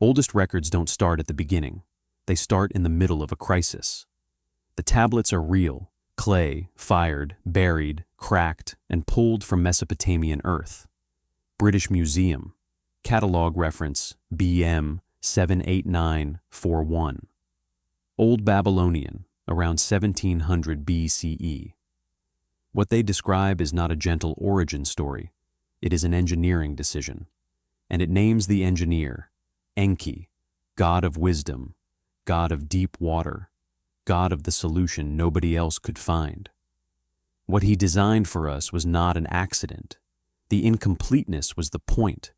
Oldest records don't start at the beginning. They start in the middle of a crisis. The tablets are real, clay, fired, buried, cracked, and pulled from Mesopotamian earth. British Museum, catalog reference BM 78941. Old Babylonian, around 1700 BCE. What they describe is not a gentle origin story. It is an engineering decision. And it names the engineer, Enki, god of wisdom, god of deep water, god of the solution nobody else could find. What he designed for us was not an accident. The incompleteness was the point.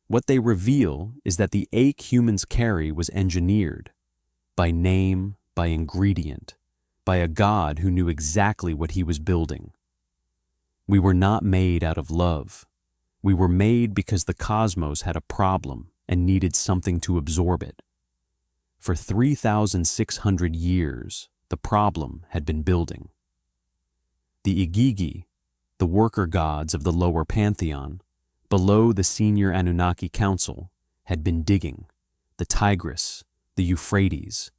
What they reveal is that the ache humans carry was engineered, by name, by ingredient, by a god who knew exactly what he was building. We were not made out of love. We were made because the cosmos had a problem and needed something to absorb it. For 3,600 years, the problem had been building. The Igigi, the worker gods of the lower pantheon, below the senior Anunnaki council, had been digging the Tigris, the Euphrates,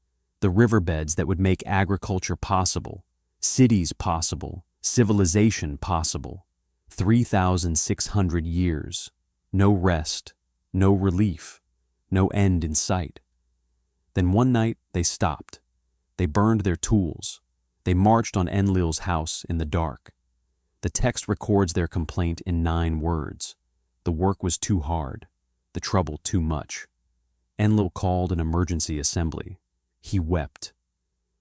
the riverbeds that would make agriculture possible, cities possible, civilization possible. 3,600 years, no rest, no relief, no end in sight. Then one night they stopped. They burned their tools. They marched on Enlil's house in the dark. The text records their complaint in 9 words. The work was too hard, the trouble too much. Enlil called an emergency assembly. He wept.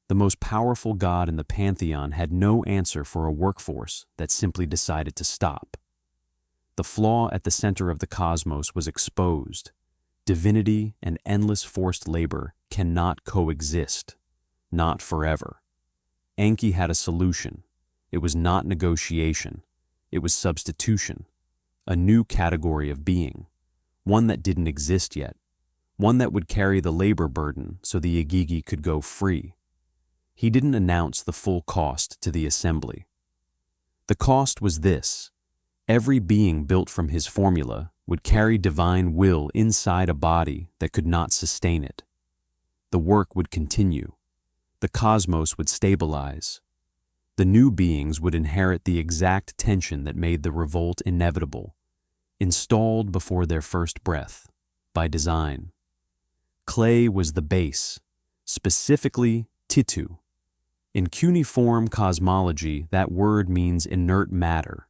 The most powerful god in the pantheon had no answer for a workforce that simply decided to stop. The flaw at the center of the cosmos was exposed. Divinity and endless forced labor cannot coexist, not forever. Enki had a solution. It was not negotiation. It was substitution, a new category of being, one that didn't exist yet, one that would carry the labor burden so the Igigi could go free. He didn't announce the full cost to the assembly. The cost was this: every being built from his formula would carry divine will inside a body that could not sustain it. The work would continue. The cosmos would stabilize. The new beings would inherit the exact tension that made the revolt inevitable, installed before their first breath, by design. Clay was the base, specifically Titu. In cuneiform cosmology, that word means inert matter,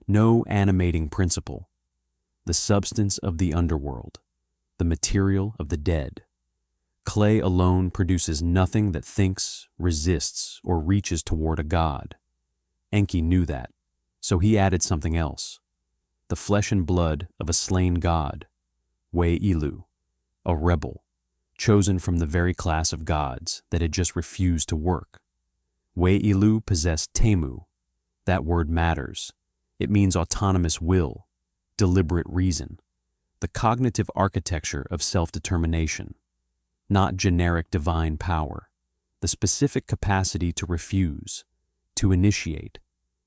no animating principle, the substance of the underworld, the material of the dead. Clay alone produces nothing that thinks, resists, or reaches toward a god. Enki knew that, so he added something else: the flesh and blood of a slain god, Wei-Ilu, a rebel, chosen from the very class of gods that had just refused to work. Wei-Ilu possessed Temu. That word matters. It means autonomous will, deliberate reason, the cognitive architecture of self-determination, not generic divine power, the specific capacity to refuse, to initiate,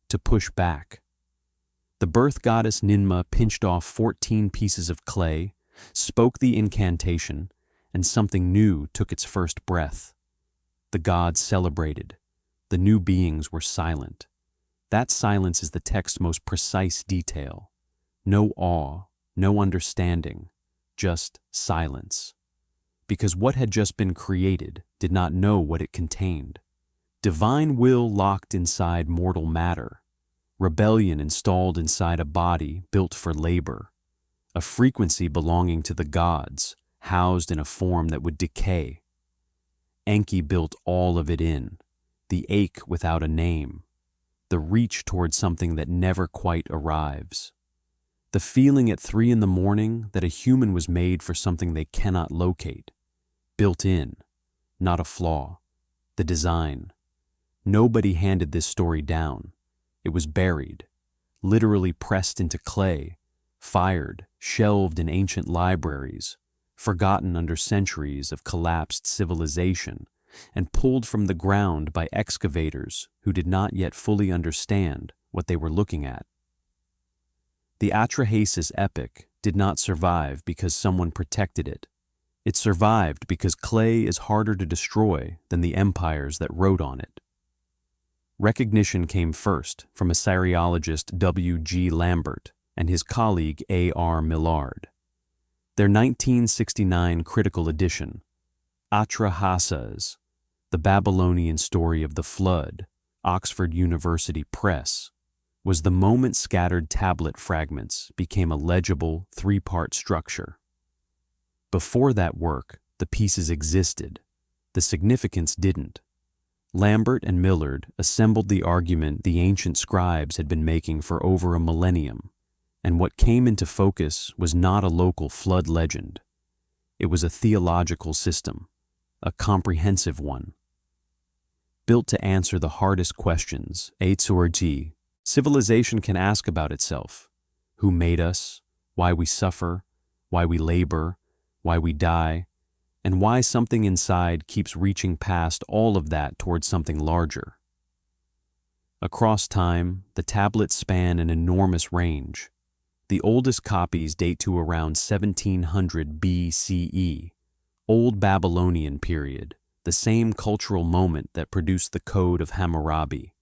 to push back. The birth goddess Nineveh pinched off 14 pieces of clay, spoke the incantation, and something new took its first breath. The gods celebrated. The new beings were silent. That silence is the text's most precise detail. No awe, no understanding, just silence. Because what had just been created did not know what it contained. Divine will locked inside mortal matter. Rebellion installed inside a body built for labor. A frequency belonging to the gods, housed in a form that would decay. Enki built all of it in. The ache without a name, the reach toward something that never quite arrives, the feeling at 3 a.m. that a human was made for something they cannot locate, built in, not a flaw, the design. Nobody handed this story down. It was buried, literally pressed into clay, fired, shelved in ancient libraries, forgotten under centuries of collapsed civilization, and pulled from the ground by excavators who did not yet fully understand what they were looking at. The Atrahasis Epic did not survive because someone protected it. It survived because clay is harder to destroy than the empires that wrote on it. Recognition came first from Assyriologist W. G. Lambert and his colleague A. R. Millard. Their 1969 critical edition, Atrahasis, The Babylonian Story of the Flood, Oxford University Press, was the moment scattered tablet fragments became a legible three-part structure. Before that work, the pieces existed. The significance didn't. Lambert and Millard assembled the argument the ancient scribes had been making for over a millennium, and what came into focus was not a local flood legend. It was a theological system, a comprehensive one. Built to answer the hardest questions civilization can ask about itself: who made us, why we suffer, why we labor, why we die, and why something inside keeps reaching past all of that towards something larger. Across time, the tablets span an enormous range. The oldest copies date to around 1700 BCE, Old Babylonian period, the same cultural moment that produced the Code of Hammurabi.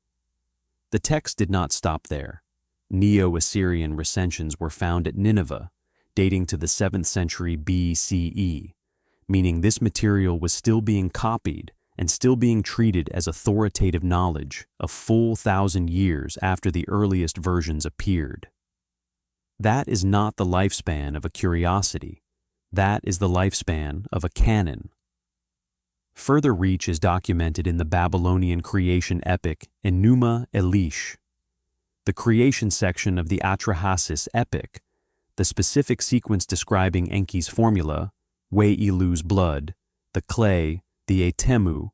The text did not stop there. Neo-Assyrian recensions were found at Nineveh, dating to the 7th century BCE, meaning this material was still being copied and still being treated as authoritative knowledge a full 1,000 years after the earliest versions appeared. That is not the lifespan of a curiosity. That is the lifespan of a canon. Further reach is documented in the Babylonian creation epic Enuma Elish. The creation section of the Atrahasis Epic, the specific sequence describing Enki's formula, We'ilu's blood, the clay, the Atemu,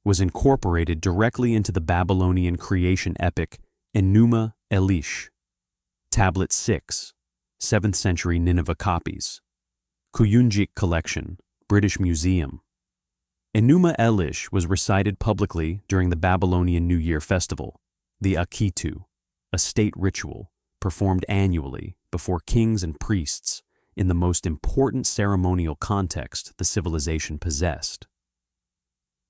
was incorporated directly into the Babylonian creation epic Enuma Elish. Tablet 6, 7th century Nineveh copies. Kuyunjik Collection, British Museum. Enuma Elish was recited publicly during the Babylonian New Year festival, the Akitu, a state ritual performed annually before kings and priests in the most important ceremonial context the civilization possessed.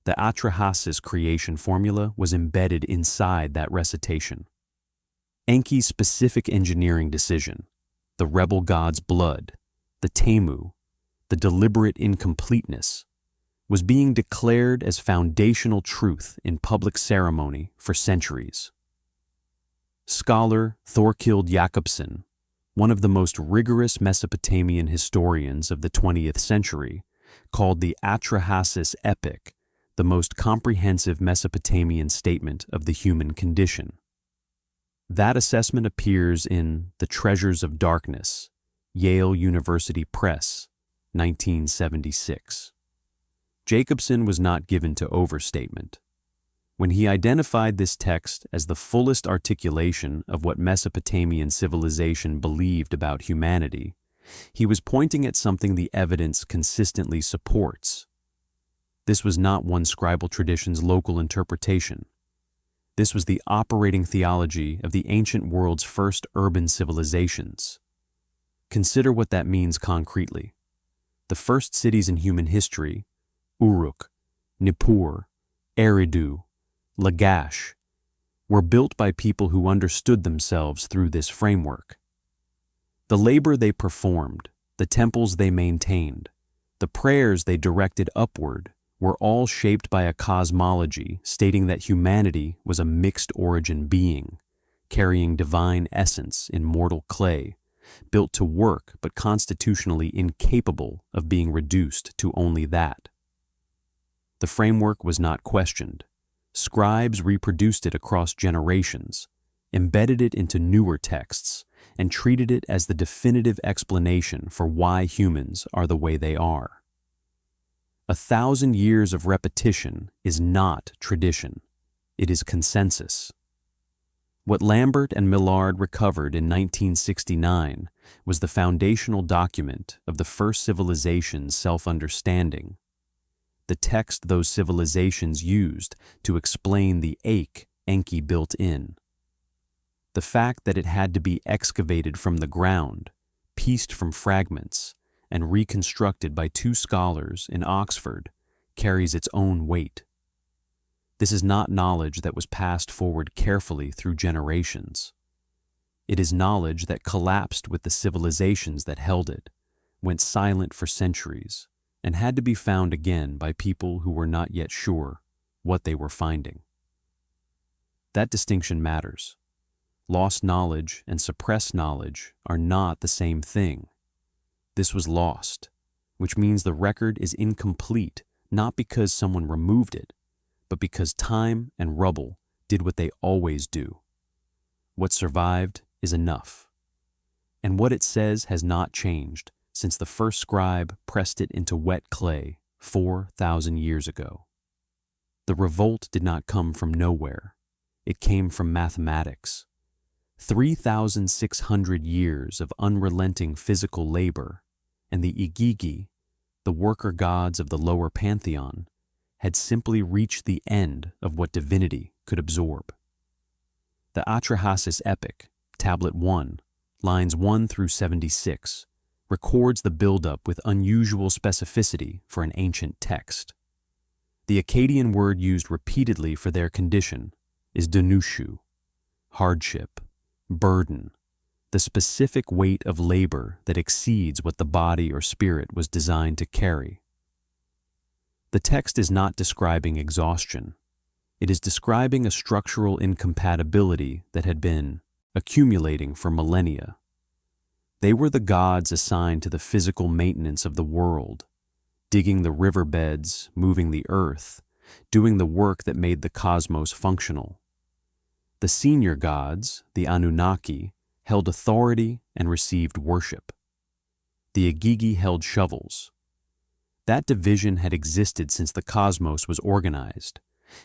The Atrahasis creation formula was embedded inside that recitation. Enki's specific engineering decision, the rebel god's blood, the Temu, the deliberate incompleteness, was being declared as foundational truth in public ceremony for centuries. Scholar Thorkild Jakobsen, one of the most rigorous Mesopotamian historians of the 20th century, called the Atrahasis Epic the most comprehensive Mesopotamian statement of the human condition. That assessment appears in The Treasures of Darkness, Yale University Press, 1976. Jacobson was not given to overstatement. When he identified this text as the fullest articulation of what Mesopotamian civilization believed about humanity, he was pointing at something the evidence consistently supports. This was not one scribal tradition's local interpretation. This was the operating theology of the ancient world's first urban civilizations. Consider what that means concretely. The first cities in human history, Uruk, Nippur, Eridu, Lagash, were built by people who understood themselves through this framework. The labor they performed, the temples they maintained, the prayers they directed upward were all shaped by a cosmology stating that humanity was a mixed-origin being, carrying divine essence in mortal clay, built to work but constitutionally incapable of being reduced to only that. The framework was not questioned. Scribes reproduced it across generations, embedded it into newer texts, and treated it as the definitive explanation for why humans are the way they are. 1,000 years of repetition is not tradition. It is consensus. What Lambert and Millard recovered in 1969 was the foundational document of the first civilization's self-understanding, the text those civilizations used to explain the ache Enki built in. The fact that it had to be excavated from the ground, pieced from fragments, and reconstructed by two scholars in Oxford carries its own weight. This is not knowledge that was passed forward carefully through generations. It is knowledge that collapsed with the civilizations that held it, went silent for centuries, and had to be found again by people who were not yet sure what they were finding. That distinction matters. Lost knowledge and suppressed knowledge are not the same thing. This was lost, which means the record is incomplete, not because someone removed it, but because time and rubble did what they always do. What survived is enough. And what it says has not changed since the first scribe pressed it into wet clay 4,000 years ago. The revolt did not come from nowhere. It came from mathematics. 3,600 years of unrelenting physical labor, and the Igigi, the worker gods of the lower pantheon, had simply reached the end of what divinity could absorb. The Atrahasis Epic, Tablet 1, lines 1 through 76, records the buildup with unusual specificity for an ancient text. The Akkadian word used repeatedly for their condition is denushu, hardship, burden, the specific weight of labor that exceeds what the body or spirit was designed to carry. The text is not describing exhaustion. It is describing a structural incompatibility that had been accumulating for millennia. They were the gods assigned to the physical maintenance of the world, digging the riverbeds, moving the earth, doing the work that made the cosmos functional. The senior gods, the Anunnaki, held authority and received worship. The Igigi held shovels. That division had existed since the cosmos was organized,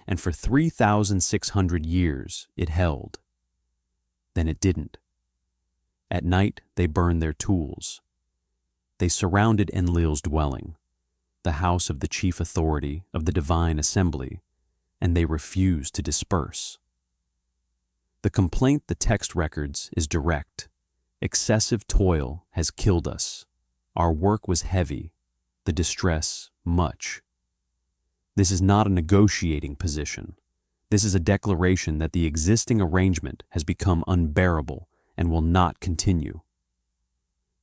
and for 3,600 years it held. Then it didn't. At night they burned their tools. They surrounded Enlil's dwelling, the house of the chief authority of the divine assembly, and they refused to disperse. The complaint the text records is direct. Excessive toil has killed us. Our work was heavy, the distress much. This is not a negotiating position. This is a declaration that the existing arrangement has become unbearable and will not continue.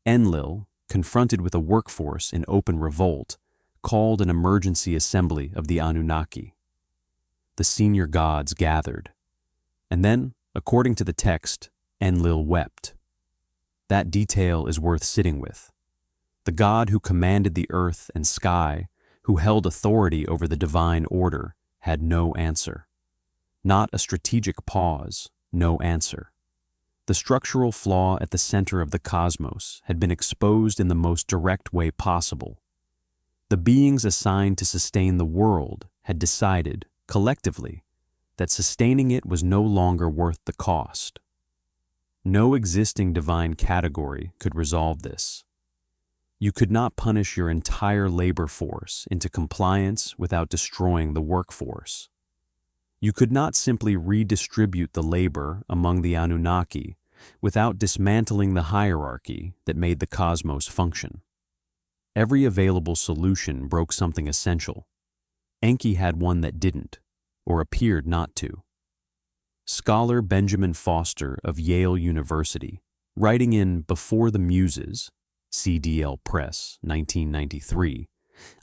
Enlil, confronted with a workforce in open revolt, called an emergency assembly of the Anunnaki. The senior gods gathered, and then, according to the text, Enlil wept. That detail is worth sitting with. The God who commanded the earth and sky, who held authority over the divine order, had no answer. Not a strategic pause, no answer. The structural flaw at the center of the cosmos had been exposed in the most direct way possible. The beings assigned to sustain the world had decided, collectively, that sustaining it was no longer worth the cost. No existing divine category could resolve this. You could not punish your entire labor force into compliance without destroying the workforce. You could not simply redistribute the labor among the Anunnaki without dismantling the hierarchy that made the cosmos function. Every available solution broke something essential. Enki had one that didn't, or appeared not to. Scholar Benjamin Foster of Yale University, writing in Before the Muses, CDL Press, 1993,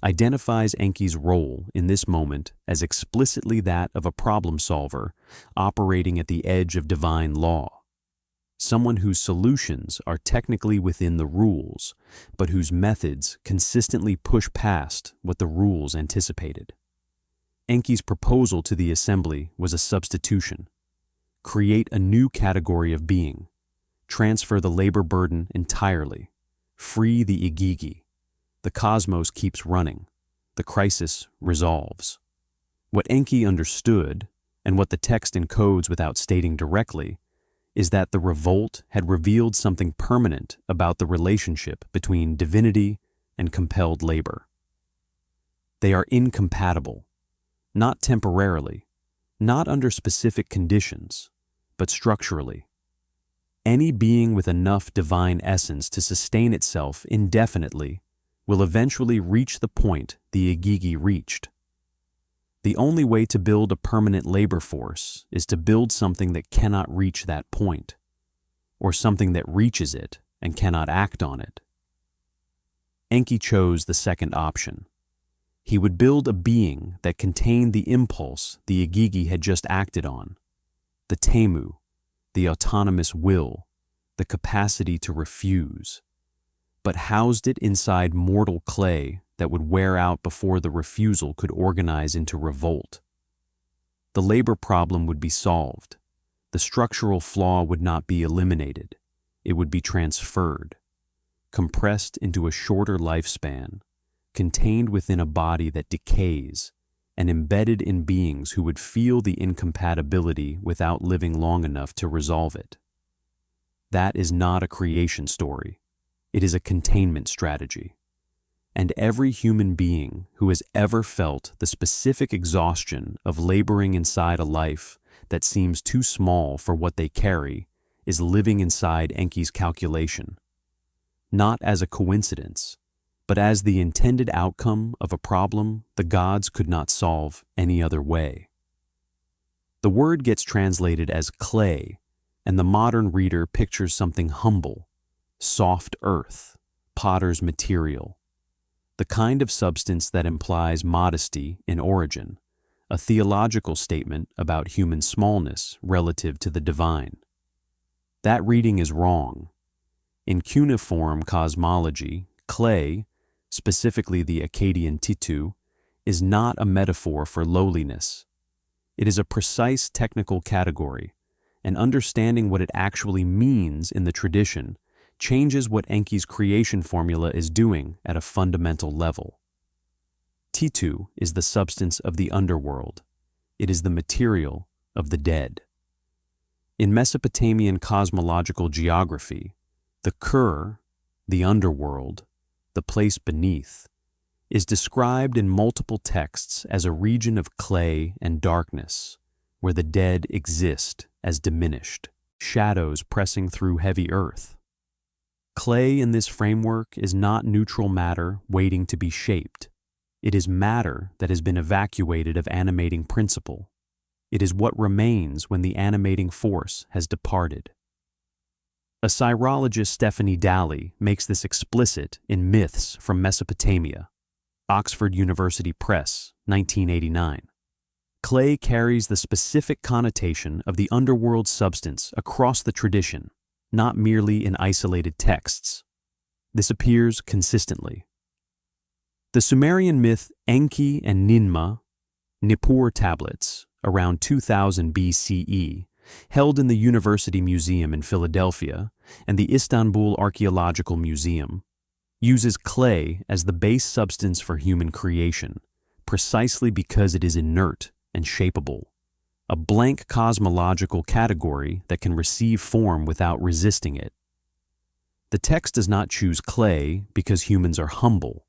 identifies Enki's role in this moment as explicitly that of a problem solver operating at the edge of divine law. Someone whose solutions are technically within the rules, but whose methods consistently push past what the rules anticipated. Enki's proposal to the assembly was a substitution. Create a new category of being. Transfer the labor burden entirely. Free the Igigi. The cosmos keeps running. The crisis resolves. What Enki understood, and what the text encodes without stating directly, is that the revolt had revealed something permanent about the relationship between divinity and compelled labor. They are incompatible, not temporarily, not under specific conditions, but structurally. Any being with enough divine essence to sustain itself indefinitely will eventually reach the point the Igigi reached. The only way to build a permanent labor force is to build something that cannot reach that point, or something that reaches it and cannot act on it. Enki chose the second option. He would build a being that contained the impulse the Igigi had just acted on, the temu, the autonomous will, the capacity to refuse, but housed it inside mortal clay that would wear out before the refusal could organize into revolt. The labor problem would be solved. The structural flaw would not be eliminated. It would be transferred, compressed into a shorter lifespan, contained within a body that decays, and embedded in beings who would feel the incompatibility without living long enough to resolve it. That is not a creation story. It is a containment strategy. And every human being who has ever felt the specific exhaustion of laboring inside a life that seems too small for what they carry is living inside Enki's calculation, not as a coincidence, but as the intended outcome of a problem the gods could not solve any other way. The word gets translated as clay, and the modern reader pictures something humble, soft earth, potter's material, the kind of substance that implies modesty in origin, a theological statement about human smallness relative to the divine. That reading is wrong. In cuneiform cosmology, clay, specifically the Akkadian titu, is not a metaphor for lowliness. It is a precise technical category, and understanding what it actually means in the tradition changes what Enki's creation formula is doing at a fundamental level. Titu is the substance of the underworld. It is the material of the dead. In Mesopotamian cosmological geography, the Kur, the underworld, the place beneath, is described in multiple texts as a region of clay and darkness, where the dead exist as diminished, shadows pressing through heavy earth. Clay in this framework is not neutral matter waiting to be shaped. It is matter that has been evacuated of animating principle. It is what remains when the animating force has departed. Assyriologist Stephanie Daly makes this explicit in Myths from Mesopotamia, Oxford University Press, 1989. Clay carries the specific connotation of the underworld substance across the tradition, not merely in isolated texts. This appears consistently. The Sumerian myth Enki and Nineveh, Nippur tablets, around 2000 BCE, held in the University Museum in Philadelphia and the Istanbul Archaeological Museum, uses clay as the base substance for human creation, precisely because it is inert and shapeable, a blank cosmological category that can receive form without resisting it. The text does not choose clay because humans are humble.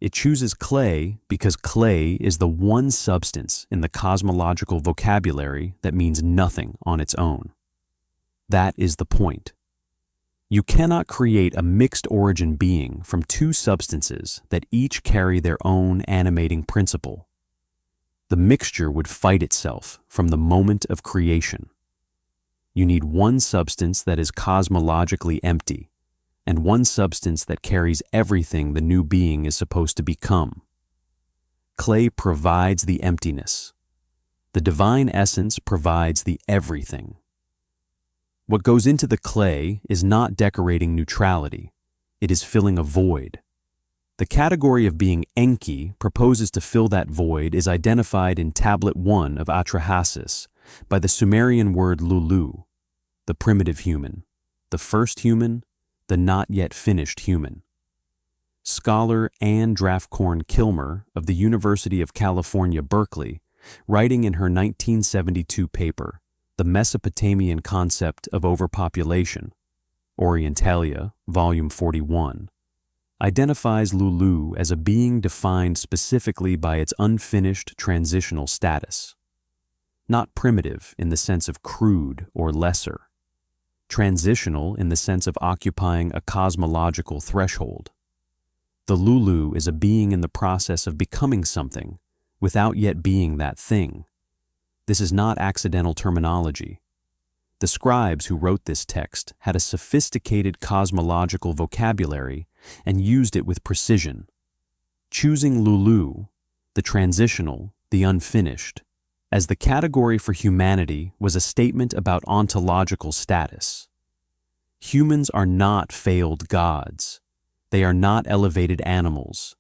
It chooses clay because clay is the one substance in the cosmological vocabulary that means nothing on its own. That is the point. You cannot create a mixed origin being from two substances that each carry their own animating principle. The mixture would fight itself from the moment of creation. You need one substance that is cosmologically empty, and one substance that carries everything the new being is supposed to become. Clay provides the emptiness. The divine essence provides the everything. What goes into the clay is not decorating neutrality. It is filling a void. The category of being Enki proposes to fill that void is identified in Tablet 1 of Atrahasis by the Sumerian word lulu, the primitive human, the first human, the not yet finished human. Scholar Anne Draftcorn Kilmer of the University of California, Berkeley, writing in her 1972 paper, The Mesopotamian Concept of Overpopulation, Orientalia, Volume 41, identifies Lulu as a being defined specifically by its unfinished transitional status, not primitive in the sense of crude or lesser. transitional in the sense of occupying a cosmological threshold. The Lulu is a being in the process of becoming something without yet being that thing. This is not accidental terminology. The scribes who wrote this text had a sophisticated cosmological vocabulary and used it with precision, choosing Lulu, the transitional, the unfinished, as the category for humanity was a statement about ontological status. Humans are not failed gods. They are not elevated animals.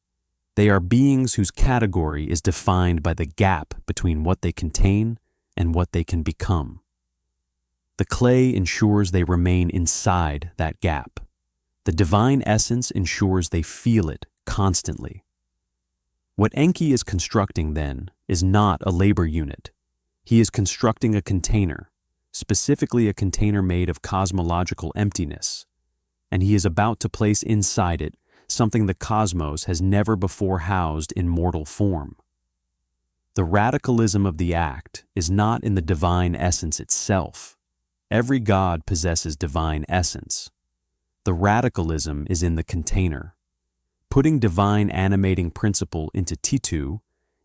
They are beings whose category is defined by the gap between what they contain and what they can become. The clay ensures they remain inside that gap. The divine essence ensures they feel it constantly. What Enki is constructing, then, is not a labor unit. He is constructing a container, specifically a container made of cosmological emptiness, and he is about to place inside it something the cosmos has never before housed in mortal form. The radicalism of the act is not in the divine essence itself. Every god possesses divine essence. The radicalism is in the container. Putting divine animating principle into Titu,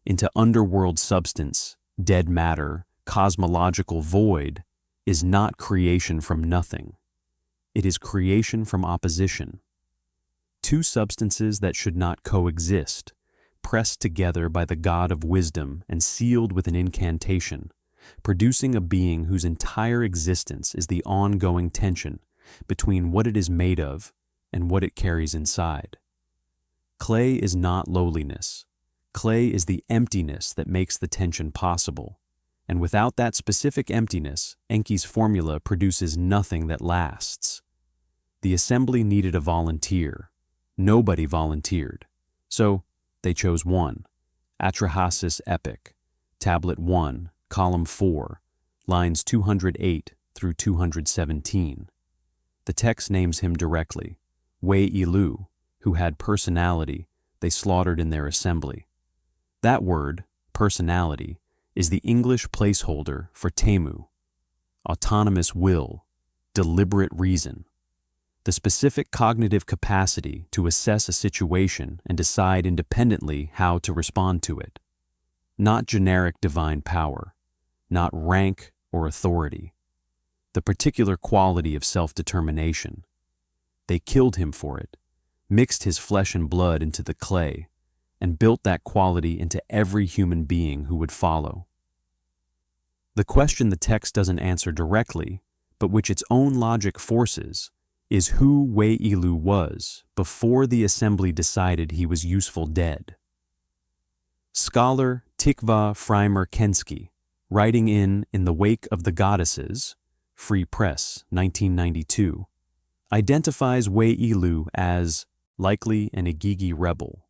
into underworld substance, dead matter, cosmological void, is not creation from nothing. It is creation from opposition. Two substances that should not coexist, pressed together by the God of wisdom and sealed with an incantation, producing a being whose entire existence is the ongoing tension between what it is made of and what it carries inside. Clay is not lowliness. Clay is the emptiness that makes the tension possible, and without that specific emptiness, Enki's formula produces nothing that lasts. The assembly needed a volunteer. Nobody volunteered, so they chose one, Atrahasis Epic, Tablet 1, Column 4, lines 208 through 217. The text names him directly, Wei-Ilu, who had personality they slaughtered in their assembly. That word, personality, is the English placeholder for Temu, autonomous will, deliberate reason, the specific cognitive capacity to assess a situation and decide independently how to respond to it. Not generic divine power, not rank or authority, the particular quality of self-determination. They killed him for it, mixed his flesh and blood into the clay, and built that quality into every human being who would follow. The question the text doesn't answer directly, but which its own logic forces, is who Wei-Ilu was before the assembly decided he was useful dead. Scholar Tikva Freimer-Kensky, writing in the Wake of the Goddesses, Free Press, 1992, identifies Wei-Ilu as likely an Igigi rebel,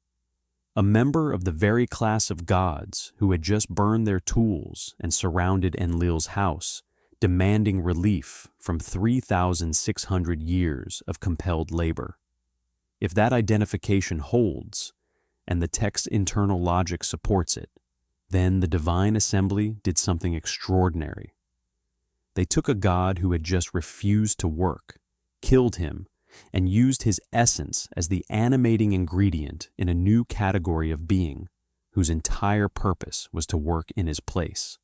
a member of the very class of gods who had just burned their tools and surrounded Enlil's house, demanding relief from 3,600 years of compelled labor. If that identification holds, and the text's internal logic supports it, then the divine assembly did something extraordinary. They took a god who had just refused to work, killed him, and used his essence as the animating ingredient in a new category of being, whose entire purpose was to work in his place.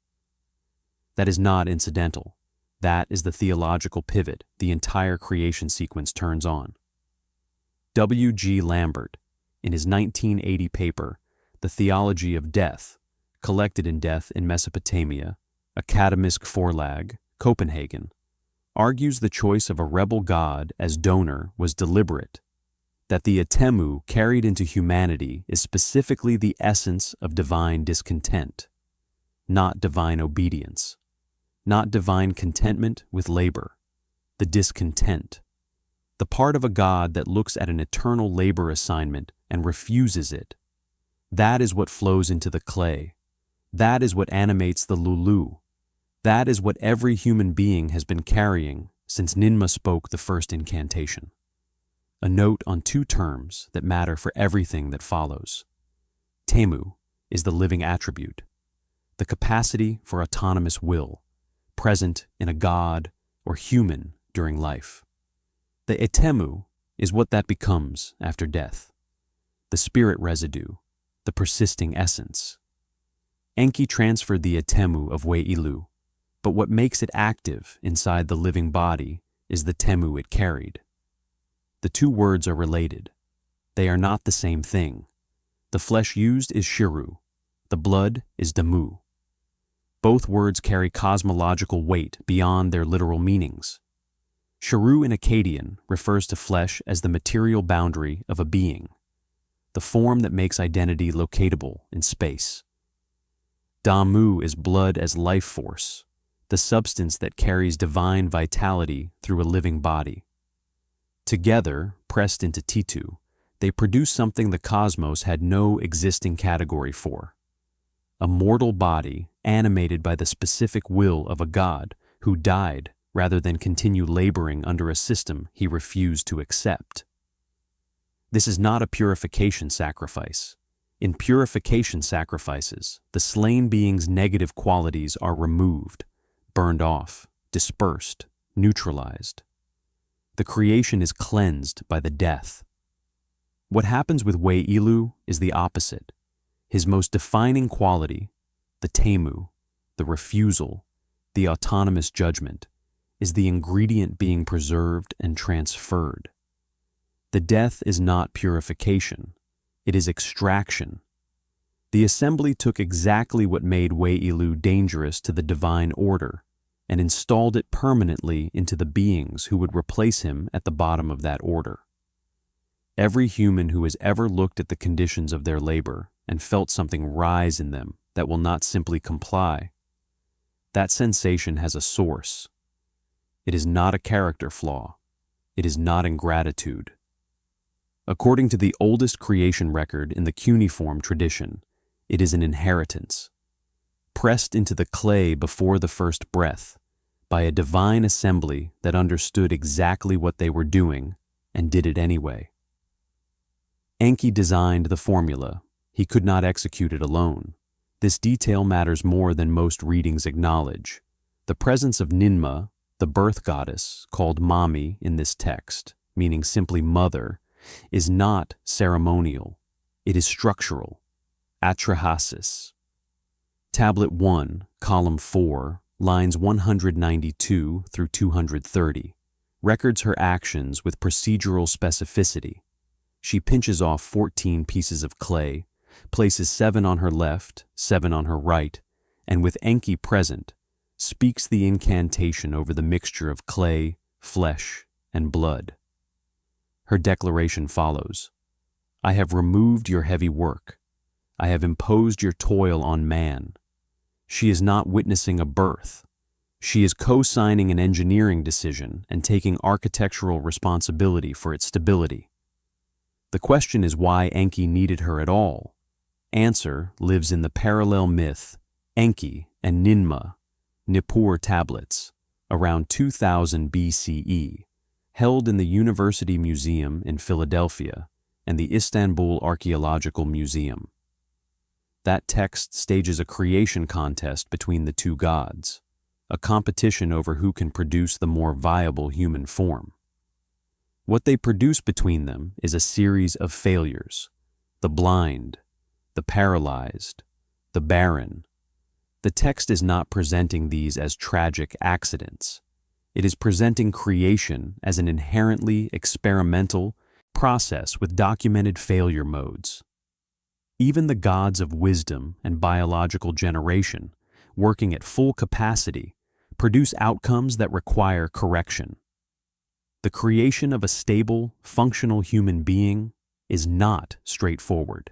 That is not incidental. That is the theological pivot the entire creation sequence turns on. W. G. Lambert, in his 1980 paper, The Theology of Death, collected in Death in Mesopotamia, Akademisk Forlag, Copenhagen, argues the choice of a rebel god as donor was deliberate, that the Atemu carried into humanity is specifically the essence of divine discontent, not divine obedience, not divine contentment with labor, the discontent, the part of a god that looks at an eternal labor assignment and refuses it. That is what flows into the clay. That is what animates the Lulu. That is what every human being has been carrying since Nineveh spoke the first incantation. A note on two terms that matter for everything that follows. Temu is the living attribute, the capacity for autonomous will, present in a god or human during life. The etemu is what that becomes after death. The spirit residue, the persisting essence. Enki transferred the etemu of Wei'ilu, but what makes it active inside the living body is the temu it carried. The two words are related. They are not the same thing. The flesh used is shiru, the blood is damu. Both words carry cosmological weight beyond their literal meanings. Shiru in Akkadian refers to flesh as the material boundary of a being, the form that makes identity locatable in space. Damu is blood as life force, the substance that carries divine vitality through a living body. Together, pressed into Titu, they produce something the cosmos had no existing category for. A mortal body animated by the specific will of a god who died rather than continue laboring under a system he refused to accept. This is not a purification sacrifice. In purification sacrifices, the slain being's negative qualities are removed, burned off, dispersed, neutralized. The creation is cleansed by the death. What happens with Wei'ilu is the opposite. His most defining quality, the temu, the refusal, the autonomous judgment, is the ingredient being preserved and transferred. The death is not purification, it is extraction. The assembly took exactly what made Wei'ilu dangerous to the divine order and installed it permanently into the beings who would replace him at the bottom of that order. Every human who has ever looked at the conditions of their labor and felt something rise in them that will not simply comply, that sensation has a source. It is not a character flaw. It is not ingratitude. According to the oldest creation record in the cuneiform tradition, it is an inheritance, pressed into the clay before the first breath, by a divine assembly that understood exactly what they were doing and did it anyway. Enki designed the formula. He could not execute it alone. This detail matters more than most readings acknowledge. The presence of Nineveh, the birth goddess, called Mami in this text, meaning simply mother, is not ceremonial. It is structural. Atrahasis. Tablet 1, column 4, lines 192 through 230, records her actions with procedural specificity. She pinches off 14 pieces of clay, places 7 on her left, 7 on her right, and with Enki present, speaks the incantation over the mixture of clay, flesh, and blood. Her declaration follows: I have removed your heavy work. I have imposed your toil on man. She is not witnessing a birth. She is co-signing an engineering decision and taking architectural responsibility for its stability. The question is why Enki needed her at all. Answer lives in the parallel myth, Enki and Nineveh, Nippur tablets, around 2000 BCE, held in the University Museum in Philadelphia and the Istanbul Archaeological Museum. That text stages a creation contest between the two gods, a competition over who can produce the more viable human form. What they produce between them is a series of failures: the blind, the paralyzed, the barren. The text is not presenting these as tragic accidents. It is presenting creation as an inherently experimental process with documented failure modes. Even the gods of wisdom and biological generation, working at full capacity, produce outcomes that require correction. The creation of a stable, functional human being is not straightforward.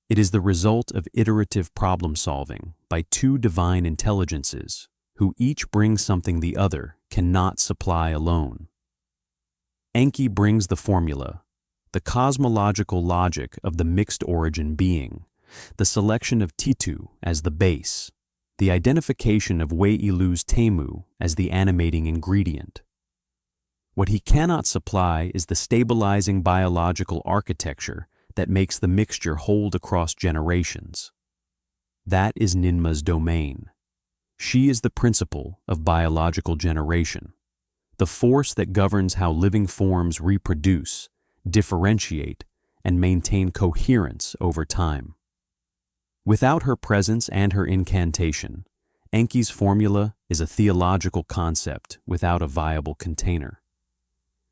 It is the result of iterative problem solving by two divine intelligences who each bring something the other cannot supply alone. Enki brings the formula, the cosmological logic of the mixed origin being, the selection of Titu as the base, the identification of Wei'ilu's temu as the animating ingredient. What he cannot supply is the stabilizing biological architecture that makes the mixture hold across generations. That is Ninma's domain. She is the principle of biological generation. the force that governs how living forms reproduce, differentiate, and maintain coherence over time. Without her presence and her incantation, Enki's formula is a theological concept without a viable container.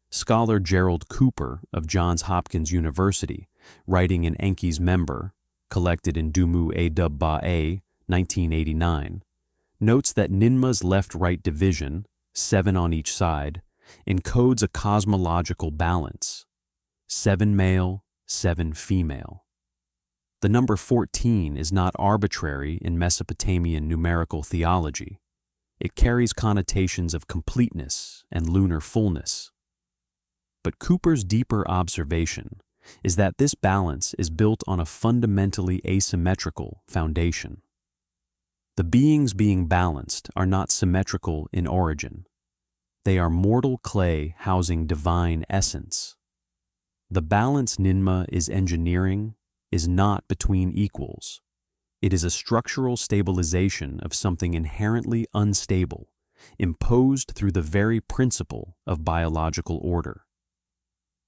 Scholar Gerald Cooper of Johns Hopkins University, writing in Enki's Member, collected in Dumu Adub-Ba-A, 1989, notes that Ninma's left-right division, 7 on each side, encodes a cosmological balance: 7 male, 7 female. The number 14 is not arbitrary in Mesopotamian numerical theology. It carries connotations of completeness and lunar fullness. But Cooper's deeper observation is that this balance is built on a fundamentally asymmetrical foundation. The beings being balanced are not symmetrical in origin. They are mortal clay housing divine essence. The balance Ninma is engineering is not between equals. It is a structural stabilization of something inherently unstable, imposed through the very principle of biological order.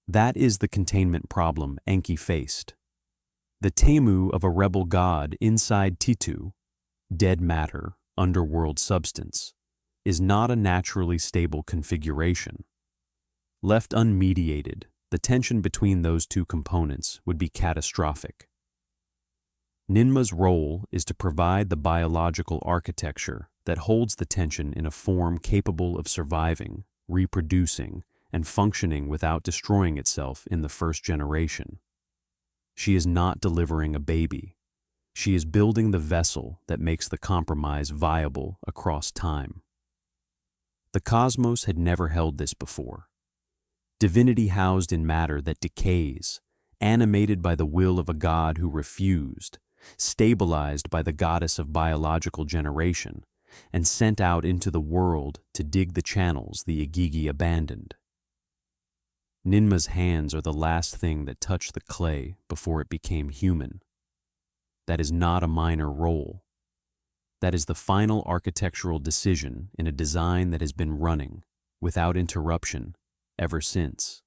That is the containment problem Enki faced. The Temu of a rebel god inside Titu, dead matter, underworld substance, is not a naturally stable configuration. Left unmediated, the tension between those two components would be catastrophic. Ninma's role is to provide the biological architecture that holds the tension in a form capable of surviving, reproducing, and functioning without destroying itself in the first generation. She is not delivering a baby. She is building the vessel that makes the compromise viable across time. The cosmos had never held this before. Divinity housed in matter that decays, animated by the will of a god who refused, stabilized by the goddess of biological generation, and sent out into the world to dig the channels the Igigi abandoned. Ninma's hands are the last thing that touched the clay before it became human. That is not a minor role. That is the final architectural decision in a design that has been running, without interruption, ever since.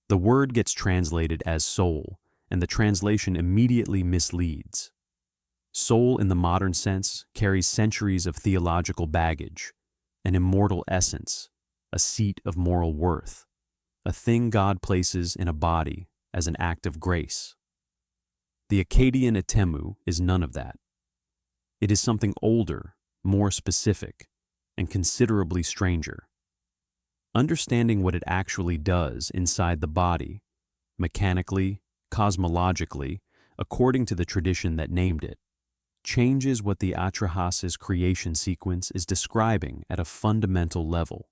The word gets translated as soul, and the translation immediately misleads. Soul in the modern sense carries centuries of theological baggage, an immortal essence, a seat of moral worth, a thing God places in a body as an act of grace. The Akkadian Atemu is none of that. It is something older, more specific, and considerably stranger. Understanding what it actually does inside the body, mechanically, cosmologically, according to the tradition that named it, changes what the Atrahasis creation sequence is describing at a fundamental level.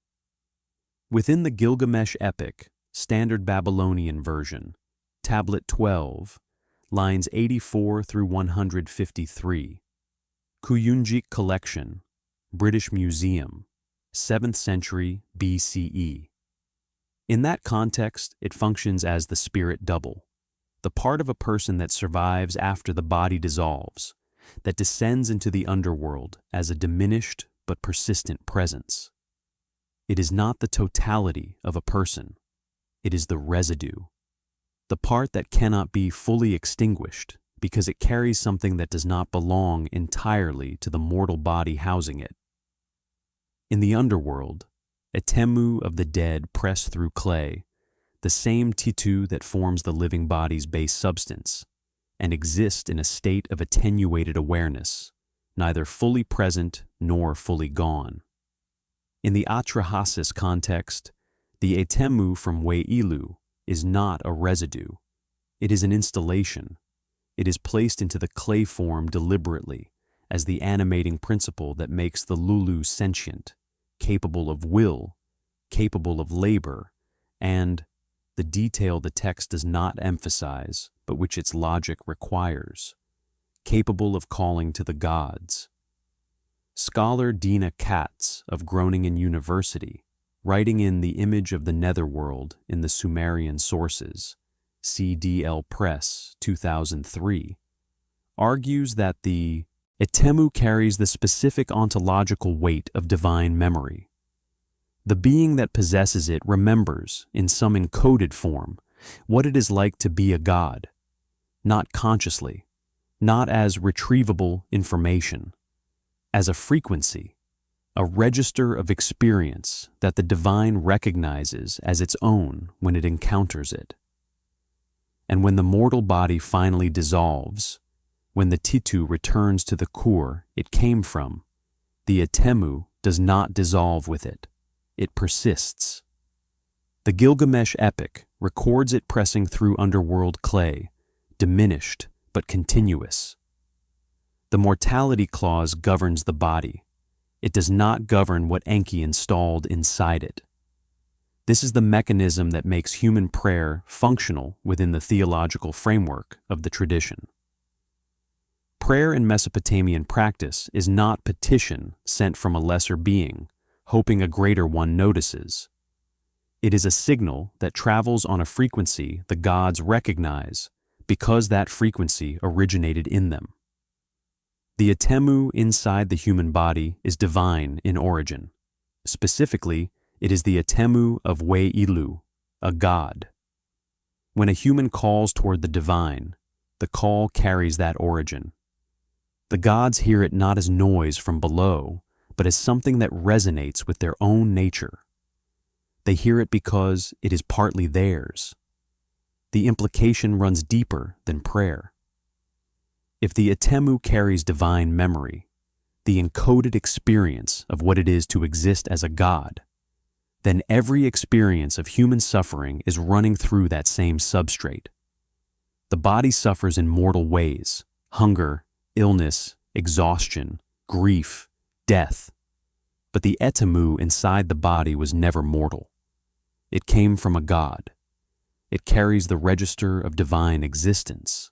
Within the Gilgamesh Epic, Standard Babylonian Version, Tablet 12, lines 84 through 153, Kuyunjik Collection, British Museum, 7th century BCE. In that context, it functions as the spirit double, the part of a person that survives after the body dissolves, that descends into the underworld as a diminished but persistent presence. It is not the totality of a person. It is the residue, the part that cannot be fully extinguished because it carries something that does not belong entirely to the mortal body housing it. In the underworld, a Temu of the dead press through clay, the same Titu that forms the living body's base substance, and exist in a state of attenuated awareness, neither fully present nor fully gone. In the Atrahasis context, the Atemu from Weilu is not a residue. It is an installation. It is placed into the clay form deliberately as the animating principle that makes the Lulu sentient, capable of will, capable of labor, and the detail the text does not emphasize, but which its logic requires, capable of calling to the gods. Scholar Dina Katz of Groningen University, writing in The Image of the Netherworld in the Sumerian Sources, CDL Press, 2003, argues that the Atemu carries the specific ontological weight of divine memory. The being that possesses it remembers, in some encoded form, what it is like to be a god, not consciously, not as retrievable information, as a frequency, a register of experience that the divine recognizes as its own when it encounters it. And when the mortal body finally dissolves, when the Titu returns to the core it came from, the Atemu does not dissolve with it. It persists. The Gilgamesh Epic records it pressing through underworld clay, diminished but continuous. The mortality clause governs the body. It does not govern what Enki installed inside it. This is the mechanism that makes human prayer functional within the theological framework of the tradition. Prayer in Mesopotamian practice is not petition sent from a lesser being, hoping a greater one notices. It is a signal that travels on a frequency the gods recognize because that frequency originated in them. The Atemu inside the human body is divine in origin. Specifically, it is the Atemu of Wei-Ilu, a god. When a human calls toward the divine, the call carries that origin. The gods hear it not as noise from below, but as something that resonates with their own nature. They hear it because it is partly theirs. The implication runs deeper than prayer. If the Atemu carries divine memory, the encoded experience of what it is to exist as a god, then every experience of human suffering is running through that same substrate. The body suffers in mortal ways: hunger, illness, exhaustion, grief, death. But the Atemu inside the body was never mortal. It came from a god. It carries the register of divine existence,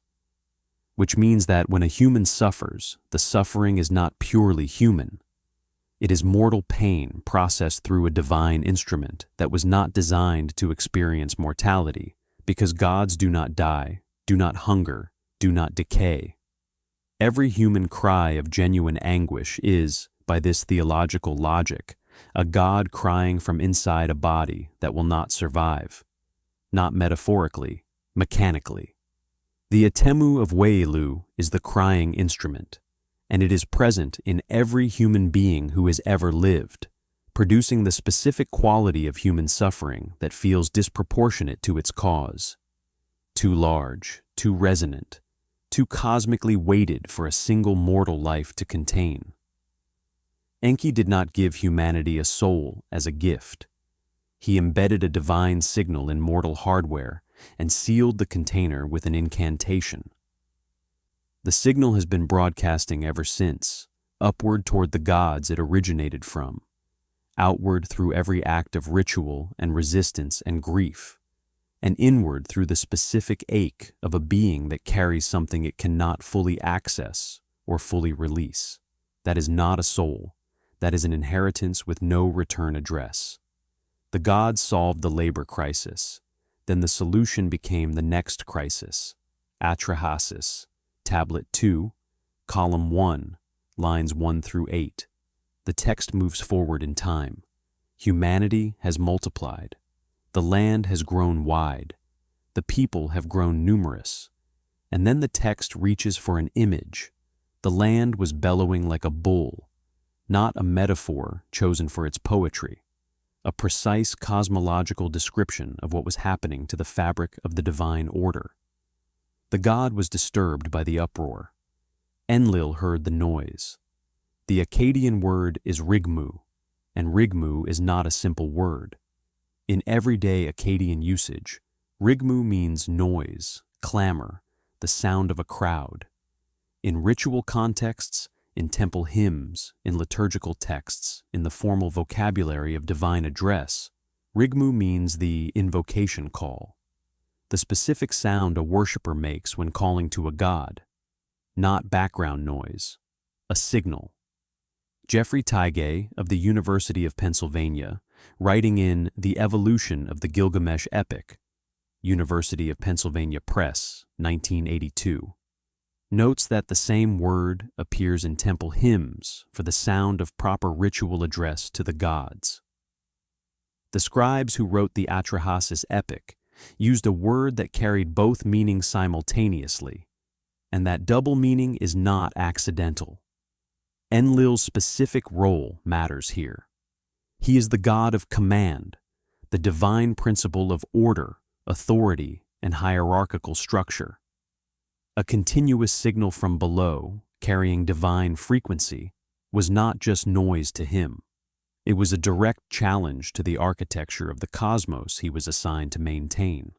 which means that when a human suffers, the suffering is not purely human. It is mortal pain processed through a divine instrument that was not designed to experience mortality, because gods do not die, do not hunger, do not decay. Every human cry of genuine anguish is, by this theological logic, a god crying from inside a body that will not survive, not metaphorically, mechanically. The Atemu of Wei-Ilu is the crying instrument, and it is present in every human being who has ever lived, producing the specific quality of human suffering that feels disproportionate to its cause. Too large, too resonant, too cosmically weighted for a single mortal life to contain. Enki did not give humanity a soul as a gift. He embedded a divine signal in mortal hardware and sealed the container with an incantation. The signal has been broadcasting ever since, upward toward the gods it originated from, outward through every act of ritual and resistance and grief, and inward through the specific ache of a being that carries something it cannot fully access or fully release. That is not a soul. That is an inheritance with no return address. The gods solved the labor crisis. Then the solution became the next crisis. Atrahasis, Tablet 2, Column 1, lines 1 through 8. The text moves forward in time. Humanity has multiplied. The land has grown wide. The people have grown numerous. And then the text reaches for an image. The land was bellowing like a bull, not a metaphor chosen for its poetry, a precise cosmological description of what was happening to the fabric of the divine order. The god was disturbed by the uproar. Enlil heard the noise. The Akkadian word is rigmu, and rigmu is not a simple word. In everyday Akkadian usage, rigmu means noise, clamor, the sound of a crowd. In ritual contexts, in temple hymns, in liturgical texts, in the formal vocabulary of divine address, rigmu means the invocation call, the specific sound a worshiper makes when calling to a god, not background noise, a signal. Jeffrey Tigay of the University of Pennsylvania, writing in The Evolution of the Gilgamesh Epic, University of Pennsylvania Press, 1982, notes that the same word appears in temple hymns for the sound of proper ritual address to the gods. The scribes who wrote the Atrahasis Epic used a word that carried both meanings simultaneously, and that double meaning is not accidental. Enlil's specific role matters here. He is the god of command, the divine principle of order, authority, and hierarchical structure. A continuous signal from below, carrying divine frequency, was not just noise to him. It was a direct challenge to the architecture of the cosmos he was assigned to maintain.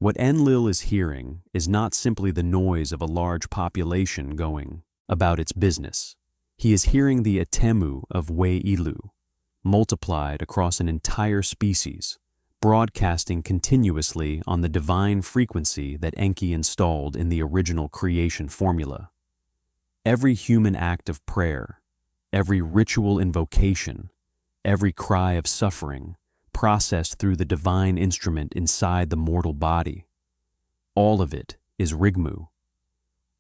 What Enlil is hearing is not simply the noise of a large population going about its business. He is hearing the atemu of Wei'ilu, multiplied across an entire species, broadcasting continuously on the divine frequency that Enki installed in the original creation formula. Every human act of prayer, every ritual invocation, every cry of suffering, processed through the divine instrument inside the mortal body, all of it is rigmu.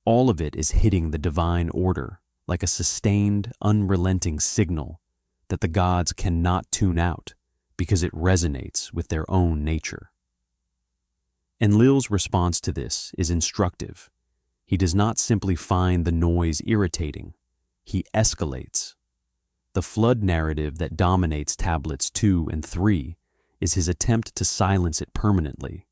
All of it is hitting the divine order like a sustained, unrelenting signal that the gods cannot tune out because it resonates with their own nature. Enlil's response to this is instructive. He does not simply find the noise irritating, he escalates. The flood narrative that dominates tablets 2 and 3 is his attempt to silence it permanently,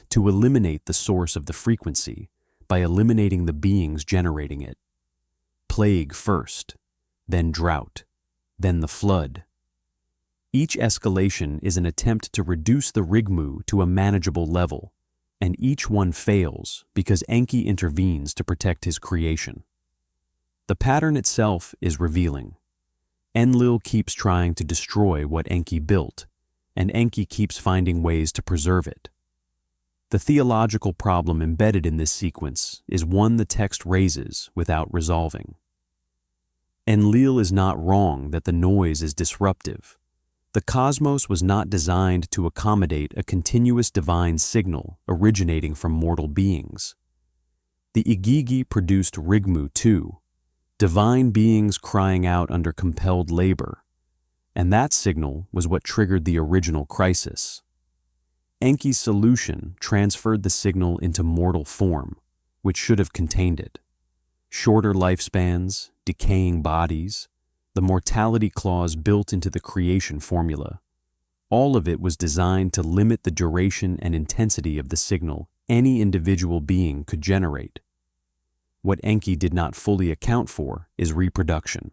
to eliminate the source of the frequency by eliminating the beings generating it. Plague first, then drought, then the flood. Each escalation is an attempt to reduce the rigmu to a manageable level, and each one fails because Enki intervenes to protect his creation. The pattern itself is revealing. Enlil keeps trying to destroy what Enki built, and Enki keeps finding ways to preserve it. The theological problem embedded in this sequence is one the text raises without resolving. Enlil is not wrong that the noise is disruptive. The cosmos was not designed to accommodate a continuous divine signal originating from mortal beings. The Igigi produced rigmu too, divine beings crying out under compelled labor, and that signal was what triggered the original crisis. Enki's solution transferred the signal into mortal form, which should have contained it. Shorter lifespans, decaying bodies, the mortality clause built into the creation formula. All of it was designed to limit the duration and intensity of the signal any individual being could generate. What Enki did not fully account for is reproduction.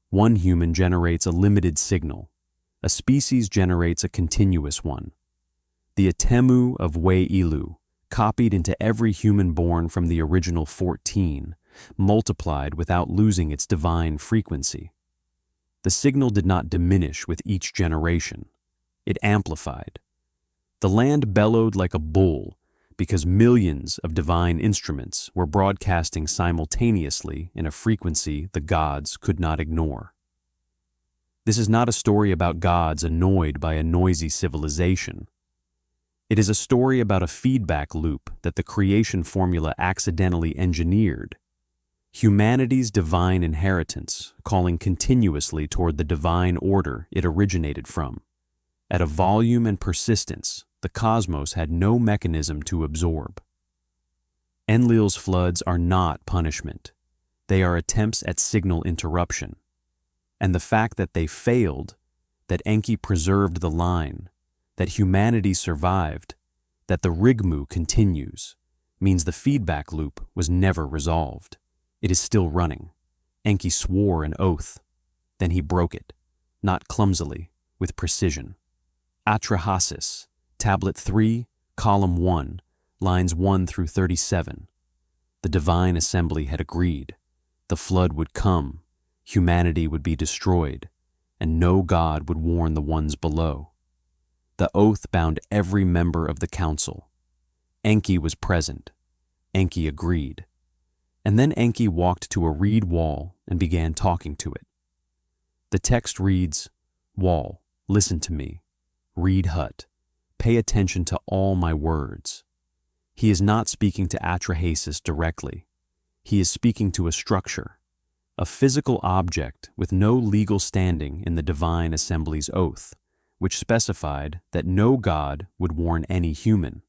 One human generates a limited signal. A species generates a continuous one. The atemu of Wei'ilu, copied into every human born from the original 14, multiplied without losing its divine frequency. The signal did not diminish with each generation. It amplified. The land bellowed like a bull because millions of divine instruments were broadcasting simultaneously in a frequency the gods could not ignore. This is not a story about gods annoyed by a noisy civilization. It is a story about a feedback loop that the creation formula accidentally engineered. Humanity's divine inheritance, calling continuously toward the divine order it originated from. At a volume and persistence the cosmos had no mechanism to absorb. Enlil's floods are not punishment. They are attempts at signal interruption. And the fact that they failed, that Enki preserved the line, that humanity survived, that the rigmu continues, means the feedback loop was never resolved. It is still running. Enki swore an oath. Then he broke it, not clumsily, with precision. Atrahasis, Tablet 3, Column 1, lines 1 through 37. The divine assembly had agreed. The flood would come, humanity would be destroyed, and no god would warn the ones below. The oath bound every member of the council. Enki was present. Enki agreed. And then Enki walked to a reed wall and began talking to it. The text reads, "Wall, listen to me. Reed hut, pay attention to all my words." He is not speaking to Atrahasis directly. He is speaking to a structure, a physical object with no legal standing in the divine assembly's oath, which specified that no god would warn any human.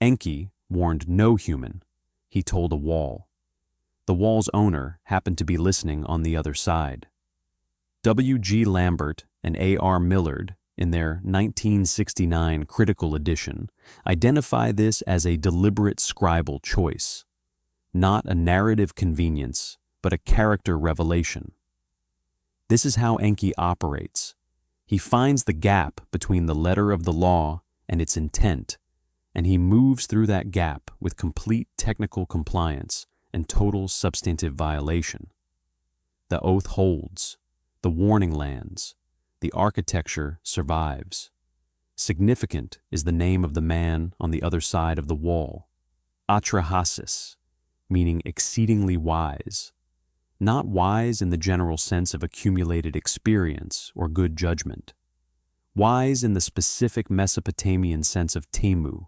Enki warned no human. He told a wall. The wall's owner happened to be listening on the other side. W. G. Lambert and A. R. Millard, in their 1969 critical edition, identify this as a deliberate scribal choice, not a narrative convenience, but a character revelation. This is how Enki operates. He finds the gap between the letter of the law and its intent, and he moves through that gap with complete technical compliance and total substantive violation. The oath holds, the warning lands, the architecture survives. Significant is the name of the man on the other side of the wall, Atrahasis, meaning exceedingly wise. Not wise in the general sense of accumulated experience or good judgment. Wise in the specific Mesopotamian sense of temu,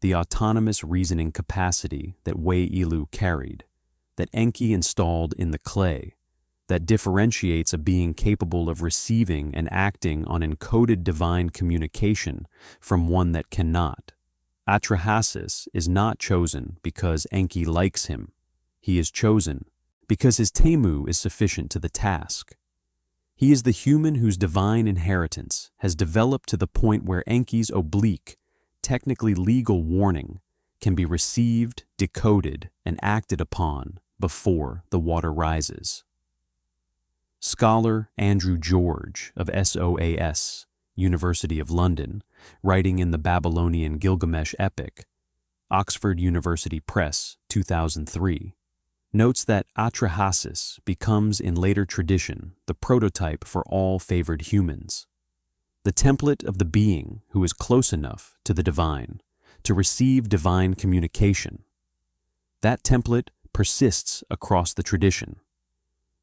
the autonomous reasoning capacity that Wei-Ilu carried, that Enki installed in the clay, that differentiates a being capable of receiving and acting on encoded divine communication from one that cannot. Atrahasis is not chosen because Enki likes him. He is chosen because his temu is sufficient to the task. He is the human whose divine inheritance has developed to the point where Enki's oblique, technically legal warning can be received, decoded, and acted upon before the water rises. Scholar Andrew George of SOAS, University of London, writing in the Babylonian Gilgamesh Epic, Oxford University Press, 2003, notes that Atrahasis becomes in later tradition the prototype for all favored humans, the template of the being who is close enough to the divine to receive divine communication. That template persists across the tradition.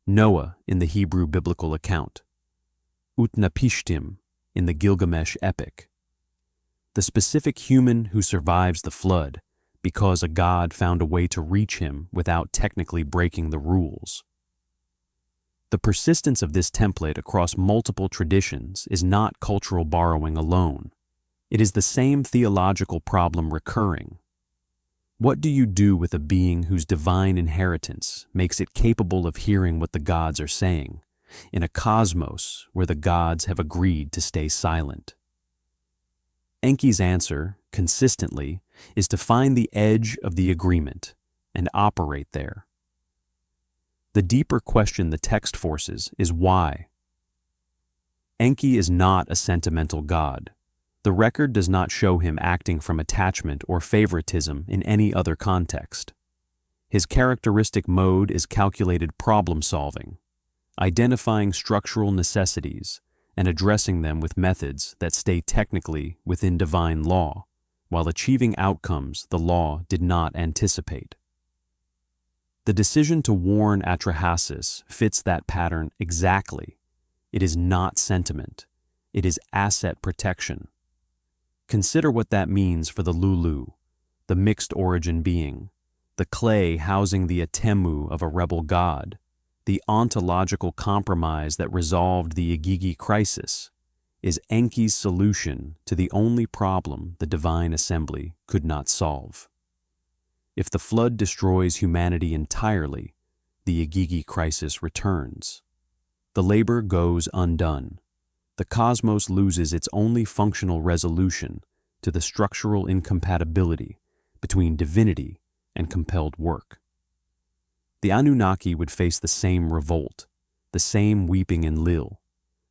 Noah in the Hebrew biblical account, Utnapishtim in the Gilgamesh epic. The specific human who survives the flood because a god found a way to reach him without technically breaking the rules. The persistence of this template across multiple traditions is not cultural borrowing alone. It is the same theological problem recurring. What do you do with a being whose divine inheritance makes it capable of hearing what the gods are saying, in a cosmos where the gods have agreed to stay silent? Enki's answer, consistently, is to find the edge of the agreement and operate there. The deeper question the text forces is why. Enki is not a sentimental god. The record does not show him acting from attachment or favoritism in any other context. His characteristic mode is calculated problem-solving, identifying structural necessities and addressing them with methods that stay technically within divine law, while achieving outcomes the law did not anticipate. The decision to warn Atrahasis fits that pattern exactly. It is not sentiment. It is asset protection. Consider what that means for the Lulu, the mixed origin being, the clay housing the Atemu of a rebel god, the ontological compromise that resolved the Igigi crisis, is Enki's solution to the only problem the divine assembly could not solve. If the flood destroys humanity entirely, the Igigi crisis returns. The labor goes undone. The cosmos loses its only functional resolution to the structural incompatibility between divinity and compelled work. The Anunnaki would face the same revolt, the same weeping Enlil,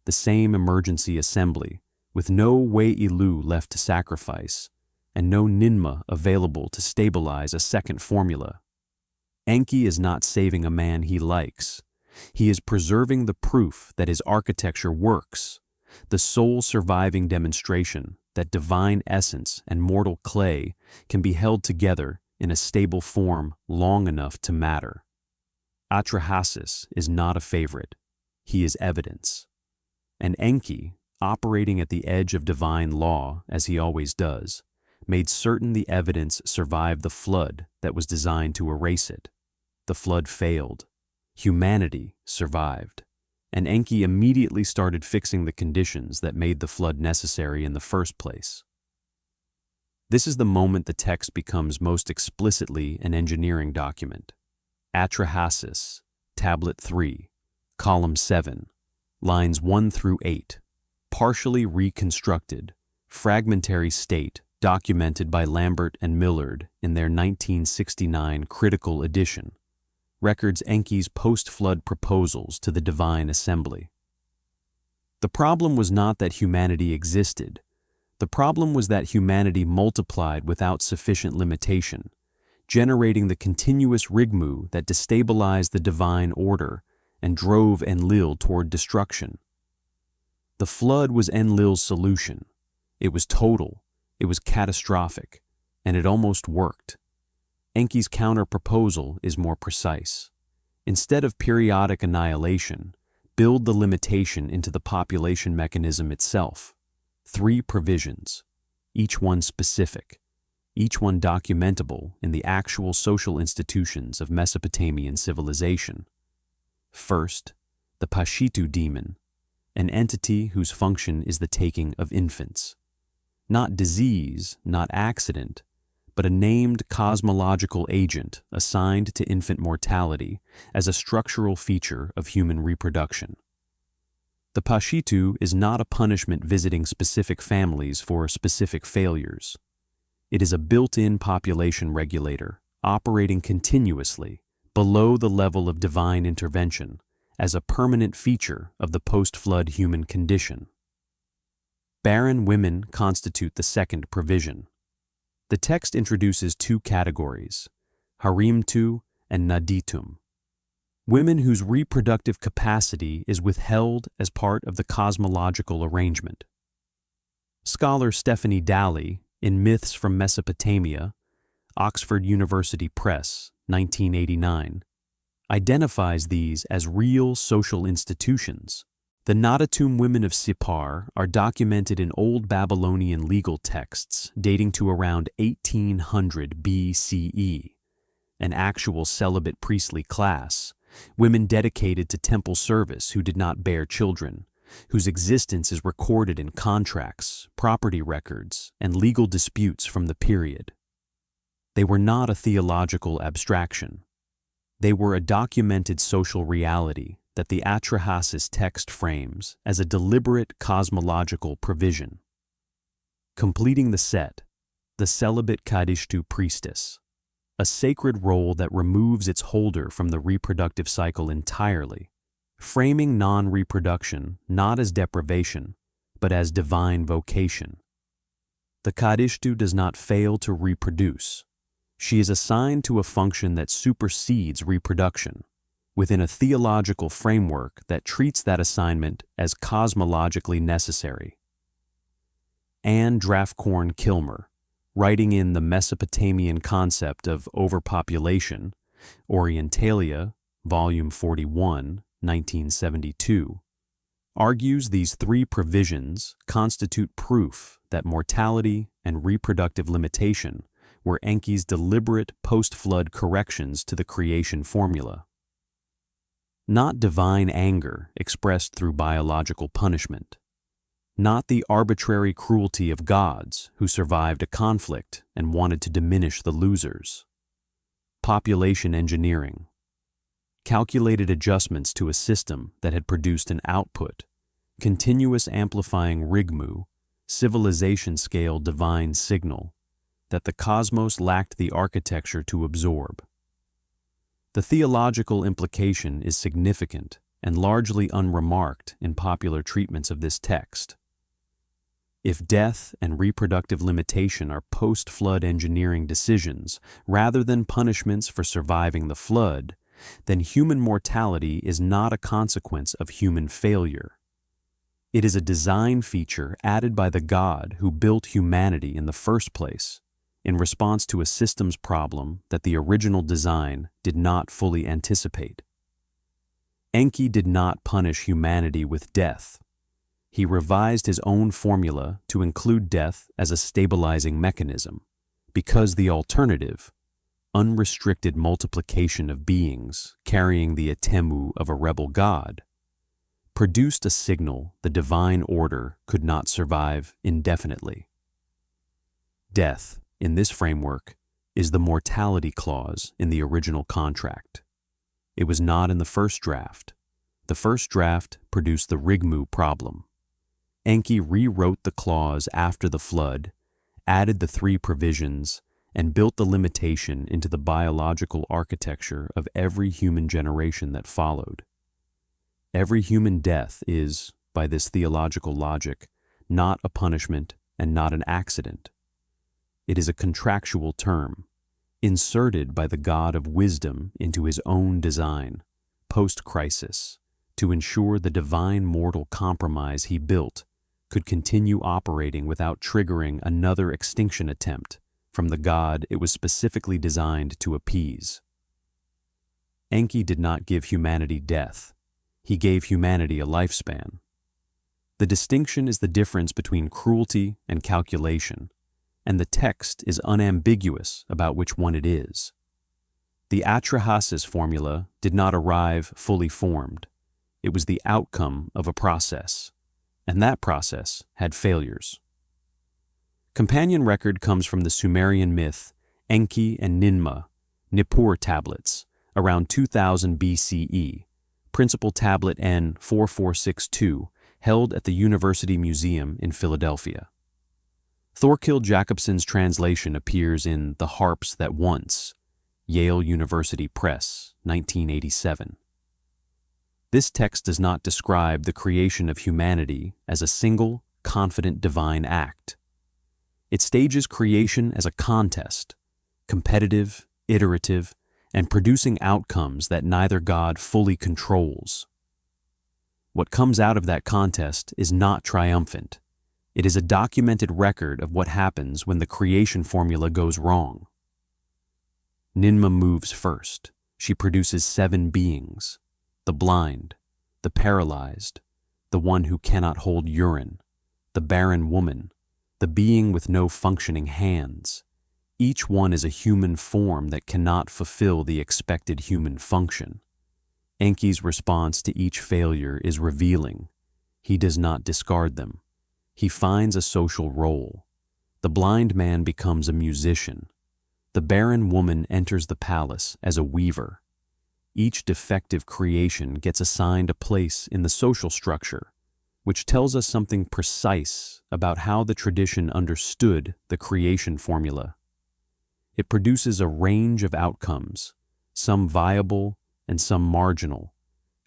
the same emergency assembly, with no Wei-Ilu left to sacrifice, and no Nineveh available to stabilize a second formula. Enki is not saving a man he likes. He is preserving the proof that his architecture works, the sole surviving demonstration that divine essence and mortal clay can be held together in a stable form long enough to matter. Atrahasis is not a favorite. He is evidence. And Enki, operating at the edge of divine law, as he always does, made certain the evidence survived the flood that was designed to erase it. The flood failed. Humanity survived. and Enki immediately started fixing the conditions that made the flood necessary in the first place. This is the moment the text becomes most explicitly an engineering document. Atrahasis, Tablet 3, Column 7, lines 1 through 8, partially reconstructed, fragmentary state documented by Lambert and Millard in their 1969 critical edition, records Enki's post-flood proposals to the divine assembly. The problem was not that humanity existed. The problem was that humanity multiplied without sufficient limitation, generating the continuous rigmu that destabilized the divine order and drove Enlil toward destruction. The flood was Enlil's solution. It was total, it was catastrophic, and it almost worked. Enki's counter-proposal is more precise. Instead of periodic annihilation, build the limitation into the population mechanism itself. 3 provisions, each one specific, each one documentable in the actual social institutions of Mesopotamian civilization. First, the Pashitu demon, an entity whose function is the taking of infants. Not disease, not accident, but a named cosmological agent assigned to infant mortality as a structural feature of human reproduction. The Pashitu is not a punishment visiting specific families for specific failures. It is a built-in population regulator, operating continuously, below the level of divine intervention, as a permanent feature of the post-flood human condition. Barren women constitute the second provision. The text introduces 2 categories, harimtu and naditum. Women whose reproductive capacity is withheld as part of the cosmological arrangement. Scholar Stephanie Dalley, in Myths from Mesopotamia, Oxford University Press, 1989, identifies these as real social institutions. The Nadatum women of Sippar are documented in Old Babylonian legal texts dating to around 1800 BCE, an actual celibate priestly class, women dedicated to temple service who did not bear children, whose existence is recorded in contracts, property records, and legal disputes from the period. They were not a theological abstraction. They were a documented social reality that the Atrahasis text frames as a deliberate cosmological provision. Completing the set, the celibate Kadishtu priestess, a sacred role that removes its holder from the reproductive cycle entirely, framing non-reproduction not as deprivation, but as divine vocation. The Kadishtu does not fail to reproduce. She is assigned to a function that supersedes reproduction, within a theological framework that treats that assignment as cosmologically necessary. Anne Draftcorn Kilmer, writing in The Mesopotamian Concept of Overpopulation, Orientalia, Volume 41, 1972, argues these 3 provisions constitute proof that mortality and reproductive limitation were Enki's deliberate post-flood corrections to the creation formula. Not divine anger expressed through biological punishment. Not the arbitrary cruelty of gods who survived a conflict and wanted to diminish the losers. Population engineering. Calculated adjustments to a system that had produced an output, continuous amplifying rigmu, civilization-scale divine signal, that the cosmos lacked the architecture to absorb. The theological implication is significant and largely unremarked in popular treatments of this text. If death and reproductive limitation are post-flood engineering decisions rather than punishments for surviving the flood, then human mortality is not a consequence of human failure. It is a design feature added by the God who built humanity in the first place, in response to a systems problem that the original design did not fully anticipate. Enki did not punish humanity with death. He revised his own formula to include death as a stabilizing mechanism, because the alternative, unrestricted multiplication of beings carrying the atemu of a rebel god, produced a signal the divine order could not survive indefinitely. Death, in this framework, is the mortality clause in the original contract. It was not in the first draft. The first draft produced the Rigmu problem. Enki rewrote the clause after the flood, added the 3 provisions, and built the limitation into the biological architecture of every human generation that followed. Every human death is, by this theological logic, not a punishment and not an accident. It is a contractual term, inserted by the God of wisdom into his own design, post-crisis, to ensure the divine mortal compromise he built could continue operating without triggering another extinction attempt from the God it was specifically designed to appease. Enki did not give humanity death. He gave humanity a lifespan. The distinction is the difference between cruelty and calculation, and the text is unambiguous about which one it is. The Atrahasis formula did not arrive fully formed. It was the outcome of a process, and that process had failures. Companion record comes from the Sumerian myth Enki and Nineveh, Nippur tablets, around 2000 BCE, principal tablet N4462, held at the University Museum in Philadelphia. Thorkild Jacobson's translation appears in The Harps That Once, Yale University Press, 1987. This text does not describe the creation of humanity as a single, confident divine act. It stages creation as a contest, competitive, iterative, and producing outcomes that neither God fully controls. What comes out of that contest is not triumphant. It is a documented record of what happens when the creation formula goes wrong. Nineveh moves first. She produces 7 beings: the blind, the paralyzed, the one who cannot hold urine, the barren woman, the being with no functioning hands. Each one is a human form that cannot fulfill the expected human function. Enki's response to each failure is revealing. He does not discard them. He finds a social role. The blind man becomes a musician. The barren woman enters the palace as a weaver. Each defective creation gets assigned a place in the social structure, which tells us something precise about how the tradition understood the creation formula. It produces a range of outcomes, some viable and some marginal,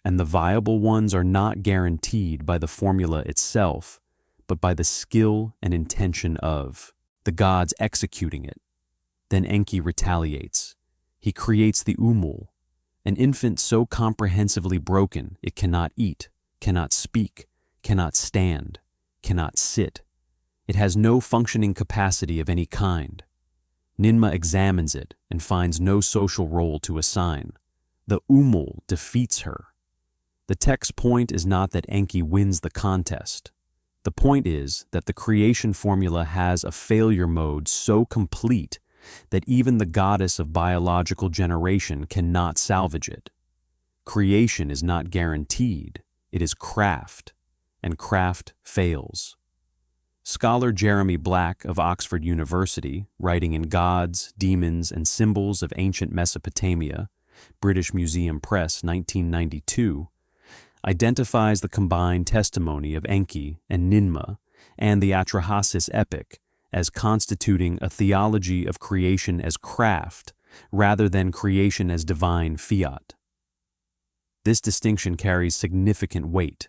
and the viable ones are not guaranteed by the formula itself, but by the skill and intention of the gods executing it. Then Enki retaliates. He creates the Umul, an infant so comprehensively broken it cannot eat, cannot speak, cannot stand, cannot sit. It has no functioning capacity of any kind. Nineveh examines it and finds no social role to assign. The Umul defeats her. The text point is not that Enki wins the contest. The point is that the creation formula has a failure mode so complete that even the goddess of biological generation cannot salvage it. Creation is not guaranteed, it is craft, and craft fails. Scholar Jeremy Black of Oxford University, writing in Gods, Demons, and Symbols of Ancient Mesopotamia, British Museum Press, 1992, identifies the combined testimony of Enki and Nineveh and the Atrahasis Epic as constituting a theology of creation as craft rather than creation as divine fiat. This distinction carries significant weight.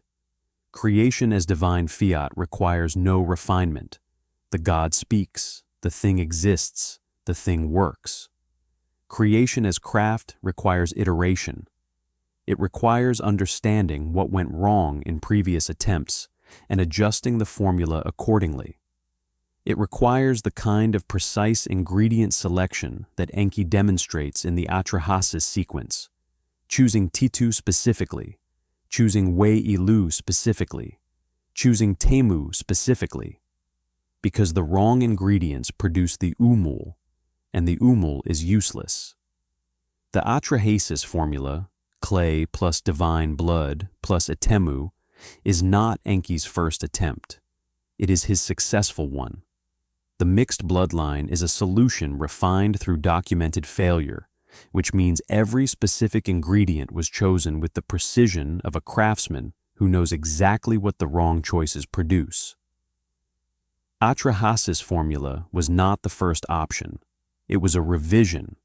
Creation as divine fiat requires no refinement. The God speaks, the thing exists, the thing works. Creation as craft requires iteration. It requires understanding what went wrong in previous attempts and adjusting the formula accordingly. It requires the kind of precise ingredient selection that Enki demonstrates in the Atrahasis sequence, choosing Titu specifically, choosing Wei-Ilu specifically, choosing Temu specifically, because the wrong ingredients produce the Umul, and the Umul is useless. The Atrahasis formula, clay plus divine blood plus Atemu, is not Enki's first attempt. It is his successful one. The mixed bloodline is a solution refined through documented failure, which means every specific ingredient was chosen with the precision of a craftsman who knows exactly what the wrong choices produce. Atrahasis formula was not the first option. It was a revision.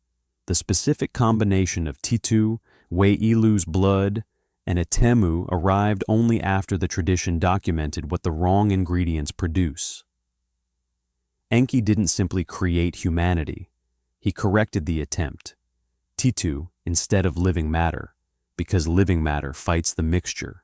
The specific combination of Titu, Wei-Ilu's blood, and Atemu arrived only after the tradition documented what the wrong ingredients produce. Enki didn't simply create humanity. He corrected the attempt. Titu instead of living matter, because living matter fights the mixture.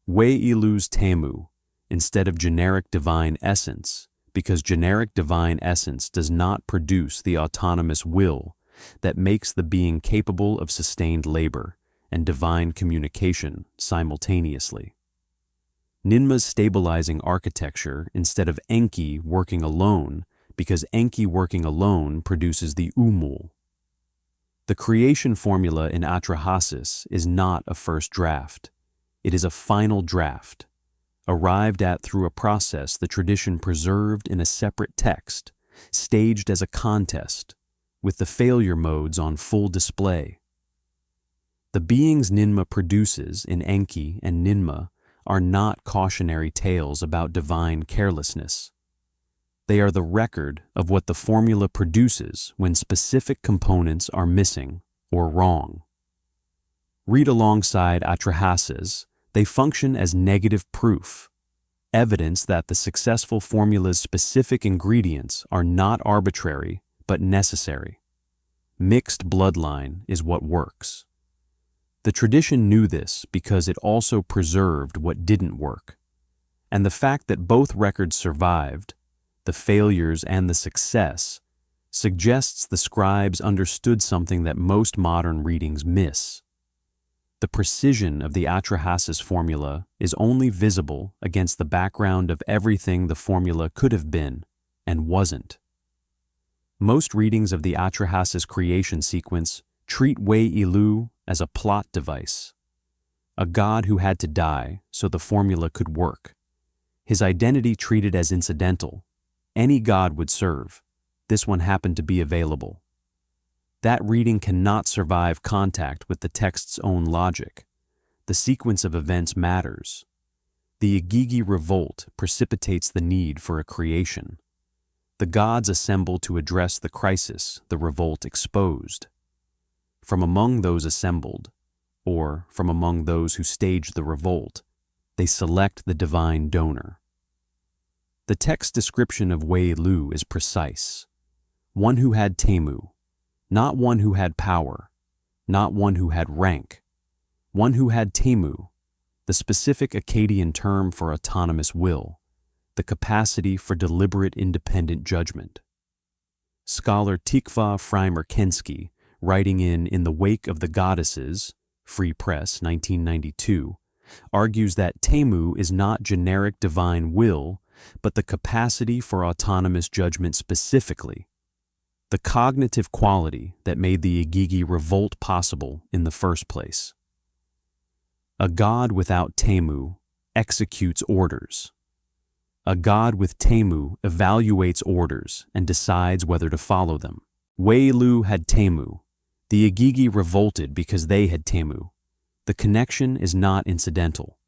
Wei-Ilu's Temu instead of generic divine essence, because generic divine essence does not produce the autonomous will that makes the being capable of sustained labor and divine communication simultaneously. Ninma's stabilizing architecture instead of Enki working alone, because Enki working alone produces the Umul. The creation formula in Atrahasis is not a first draft. It is a final draft, arrived at through a process the tradition preserved in a separate text, staged as a contest, with the failure modes on full display. The beings Ninma produces in Enki and Ninma are not cautionary tales about divine carelessness. They are the record of what the formula produces when specific components are missing or wrong. Read alongside Atrahasis, they function as negative proof, evidence that the successful formula's specific ingredients are not arbitrary but necessary. Mixed bloodline is what works. The tradition knew this because it also preserved what didn't work. And the fact that both records survived, the failures and the success, suggests the scribes understood something that most modern readings miss. The precision of the Atrahasis formula is only visible against the background of everything the formula could have been and wasn't. Most readings of the Atrahasis creation sequence treat Wei-Ilu as a plot device, a god who had to die so the formula could work. His identity treated as incidental. Any god would serve. This one happened to be available. That reading cannot survive contact with the text's own logic. The sequence of events matters. The Igigi revolt precipitates the need for a creation. The gods assemble to address the crisis the revolt exposed. From among those assembled, or from among those who staged the revolt, they select the divine donor. The text description of Wei-Ilu is precise. One who had Temu, not one who had power, not one who had rank. One who had Temu, the specific Akkadian term for autonomous will, the capacity for deliberate independent judgment. Scholar Tikva Freimer-Kensky, writing in the Wake of the Goddesses, Free Press, 1992, argues that Temu is not generic divine will, but the capacity for autonomous judgment specifically, the cognitive quality that made the Igigi revolt possible in the first place. A god without Temu executes orders. A god with Temu evaluates orders and decides whether to follow them. Wei-Ilu had Temu. The Igigi revolted because they had Temu. The connection is not incidental.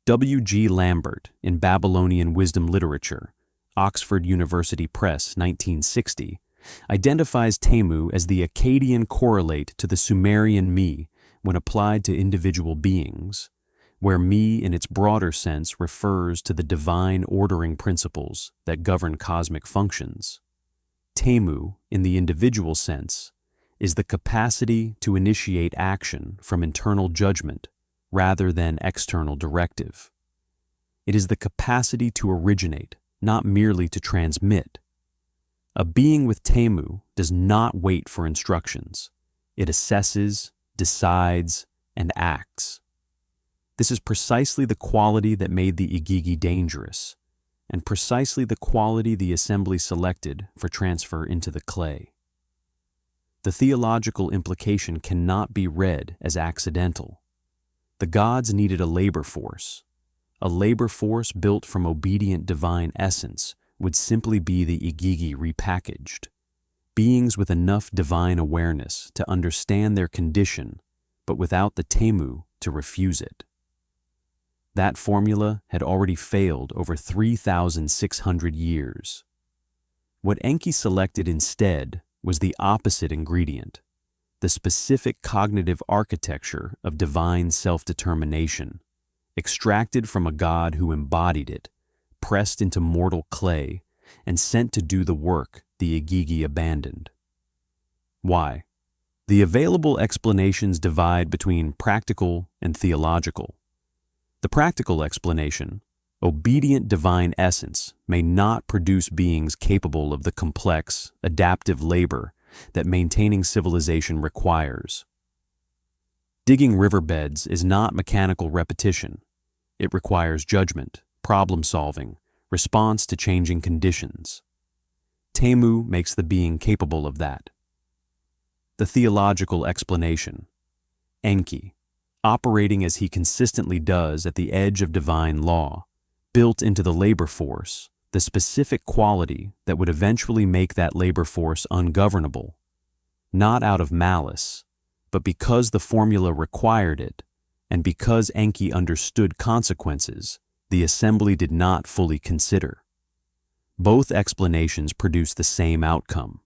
W.G. Lambert, in Babylonian Wisdom Literature, Oxford University Press, 1960, identifies Temu as the Akkadian correlate to the Sumerian me when applied to individual beings, where me in its broader sense refers to the divine ordering principles that govern cosmic functions. Temu, in the individual sense, is the capacity to initiate action from internal judgment rather than external directive. It is the capacity to originate, not merely to transmit. A being with Temu does not wait for instructions. It assesses, decides, and acts. This is precisely the quality that made the Igigi dangerous, and precisely the quality the assembly selected for transfer into the clay. The theological implication cannot be read as accidental. The gods needed a labor force. A labor force built from obedient divine essence would simply be the Igigi repackaged. Beings with enough divine awareness to understand their condition, but without the Temu to refuse it. That formula had already failed over 3,600 years. What Enki selected instead was the opposite ingredient, the specific cognitive architecture of divine self-determination, extracted from a god who embodied it, pressed into mortal clay, and sent to do the work the Igigi abandoned. Why? The available explanations divide between practical and theological. The practical explanation, obedient divine essence, may not produce beings capable of the complex, adaptive labor that maintaining civilization requires. Digging riverbeds is not mechanical repetition. It requires judgment, problem-solving, response to changing conditions. Temu makes the being capable of that. The theological explanation. Enki, operating as he consistently does at the edge of divine law, built into the labor force the specific quality that would eventually make that labor force ungovernable, not out of malice, but because the formula required it, and because Enki understood consequences the assembly did not fully consider. Both explanations produce the same outcome.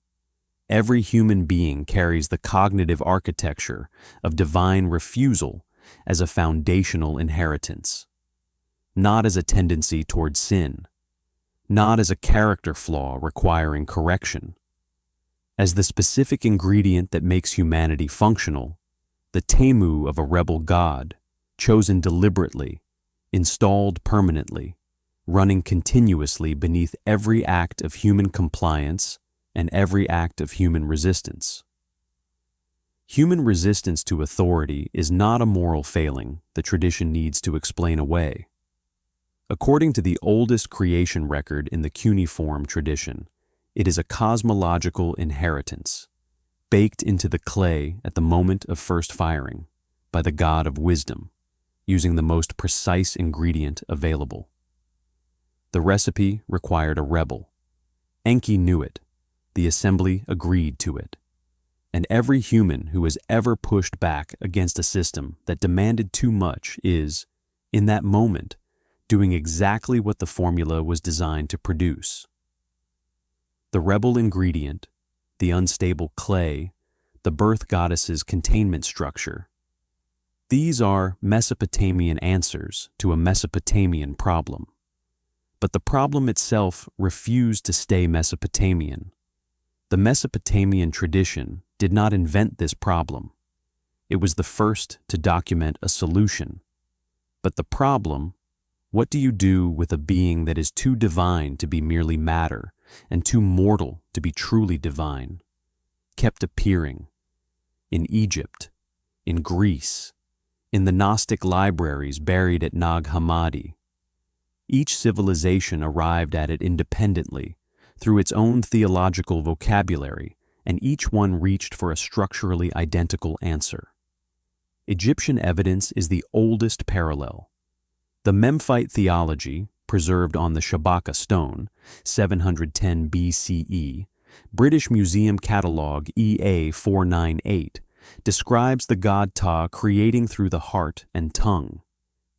Every human being carries the cognitive architecture of divine refusal as a foundational inheritance, not as a tendency toward sin, not as a character flaw requiring correction. As the specific ingredient that makes humanity functional, the Temu of a rebel god, chosen deliberately, installed permanently, running continuously beneath every act of human compliance and every act of human resistance. Human resistance to authority is not a moral failing the tradition needs to explain away. According to the oldest creation record in the cuneiform tradition, it is a cosmological inheritance, baked into the clay at the moment of first firing by the god of wisdom, using the most precise ingredient available. The recipe required a rebel. Enki knew it. The assembly agreed to it. And every human who has ever pushed back against a system that demanded too much is, in that moment, doing exactly what the formula was designed to produce. The rebel ingredient, the unstable clay, the birth goddess's containment structure. These are Mesopotamian answers to a Mesopotamian problem. But the problem itself refused to stay Mesopotamian. The Mesopotamian tradition did not invent this problem. It was the first to document a solution. But the problem, what do you do with a being that is too divine to be merely matter and too mortal to be truly divine, kept appearing in Egypt, in Greece, in the Gnostic libraries buried at Nag Hammadi? Each civilization arrived at it independently, through its own theological vocabulary, and each one reached for a structurally identical answer. Egyptian evidence is the oldest parallel. The Memphite theology, preserved on the Shabaka stone, 710 BCE, British Museum Catalogue EA 498, describes the god Ptah creating through the heart and tongue,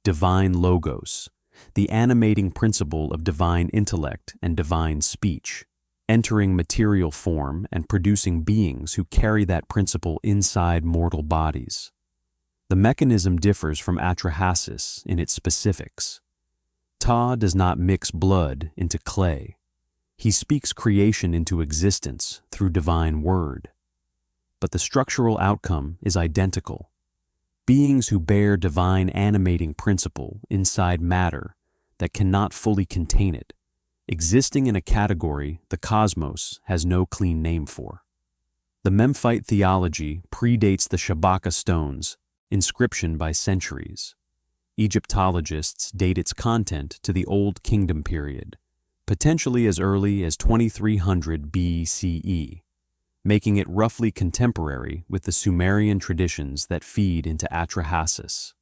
divine logos, the animating principle of divine intellect and divine speech, entering material form and producing beings who carry that principle inside mortal bodies. The mechanism differs from Atrahasis in its specifics. Ptah does not mix blood into clay. He speaks creation into existence through divine word. But the structural outcome is identical. Beings who bear divine animating principle inside matter that cannot fully contain it, existing in a category the cosmos has no clean name for. The Memphite theology predates the Shabaka stone's inscription by centuries. Egyptologists date its content to the Old Kingdom period, potentially as early as 2300 BCE, making it roughly contemporary with the Sumerian traditions that feed into Atrahasis.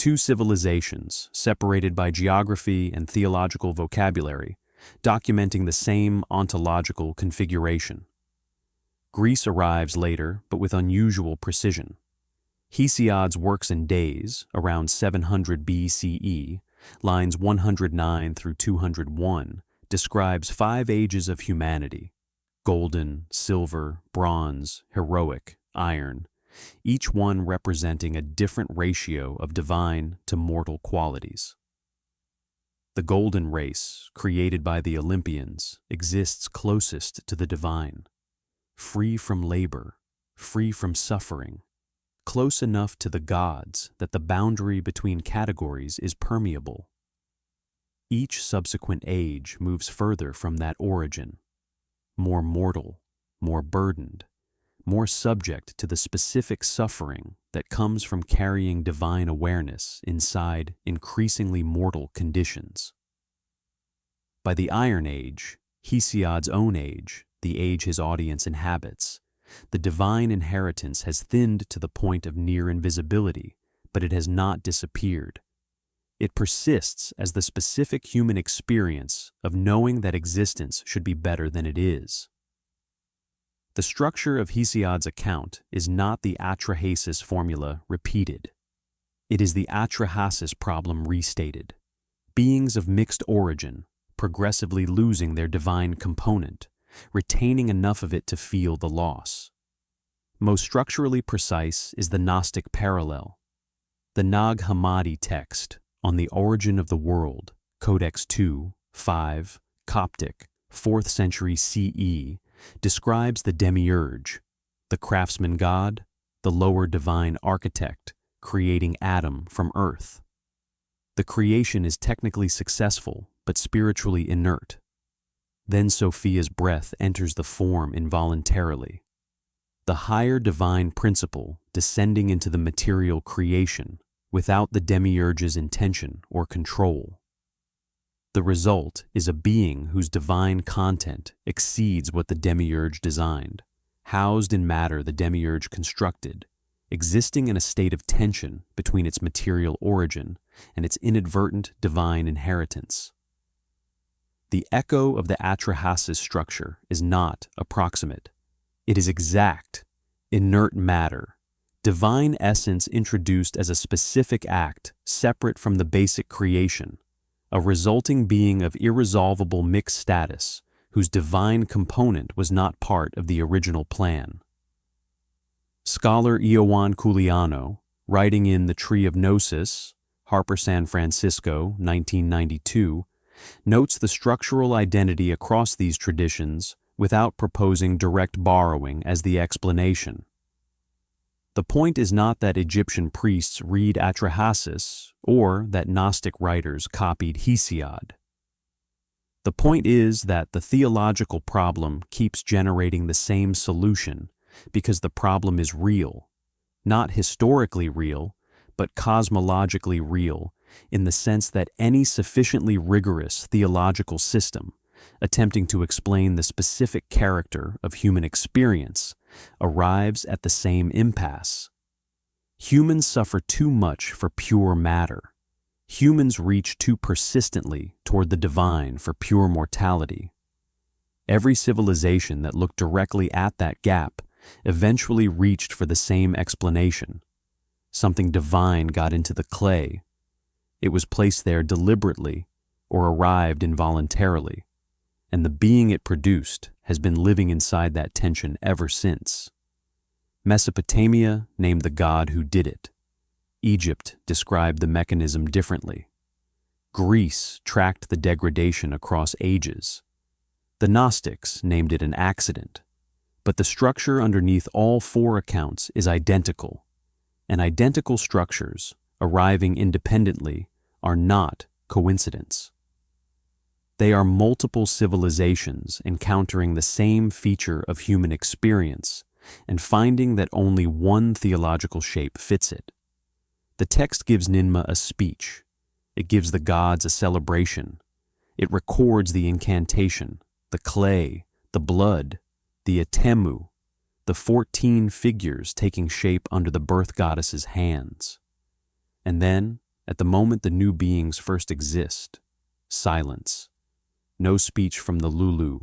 two civilizations separated by geography and theological vocabulary, documenting the same ontological configuration. Greece arrives later, but with unusual precision. Hesiod's works in days, around 700 BCE, lines 109 through 201, describes 5 ages of humanity: golden, silver, bronze, heroic, iron, each one representing a different ratio of divine to mortal qualities. The golden race, created by the Olympians, exists closest to the divine, free from labor, free from suffering, close enough to the gods that the boundary between categories is permeable. Each subsequent age moves further from that origin, more mortal, more burdened, more subject to the specific suffering that comes from carrying divine awareness inside increasingly mortal conditions. By the Iron Age, Hesiod's own age, the age his audience inhabits, the divine inheritance has thinned to the point of near invisibility, but it has not disappeared. It persists as the specific human experience of knowing that existence should be better than it is. The structure of Hesiod's account is not the Atrahasis formula repeated. It is the Atrahasis problem restated. Beings of mixed origin, progressively losing their divine component, retaining enough of it to feel the loss. Most structurally precise is the Gnostic parallel. The Nag Hammadi text on the origin of the world, Codex II, 5, Coptic, 4th century CE, describes the demiurge, the craftsman god, the lower divine architect, creating Adam from earth. The creation is technically successful, but spiritually inert. Then Sophia's breath enters the form involuntarily. The higher divine principle descending into the material creation without the demiurge's intention or control. The result is a being whose divine content exceeds what the demiurge designed, housed in matter the demiurge constructed, existing in a state of tension between its material origin and its inadvertent divine inheritance. The echo of the Atrahasis structure is not approximate. It is exact, inert matter, divine essence introduced as a specific act separate from the basic creation, a resulting being of irresolvable mixed status whose divine component was not part of the original plan. Scholar Ioan Culiano, writing in The Tree of Gnosis, Harper San Francisco, 1992, notes the structural identity across these traditions without proposing direct borrowing as the explanation. The point is not that Egyptian priests read Atrahasis or that Gnostic writers copied Hesiod. The point is that the theological problem keeps generating the same solution because the problem is real, not historically real, but cosmologically real, in the sense that any sufficiently rigorous theological system attempting to explain the specific character of human experience arrives at the same impasse. Humans suffer too much for pure matter. Humans reach too persistently toward the divine for pure mortality. Every civilization that looked directly at that gap eventually reached for the same explanation. Something divine got into the clay. It was placed there deliberately or arrived involuntarily, and the being it produced has been living inside that tension ever since. Mesopotamia named the god who did it. Egypt described the mechanism differently. Greece tracked the degradation across ages. The Gnostics named it an accident, but the structure underneath all 4 accounts is identical, and identical structures, arriving independently, are not coincidence. They are multiple civilizations encountering the same feature of human experience and finding that only one theological shape fits it. The text gives Nineveh a speech. It gives the gods a celebration. It records the incantation, the clay, the blood, the atemu, the 14 figures taking shape under the birth goddess's hands. And then, at the moment the new beings first exist, silence. No speech from the Lulu,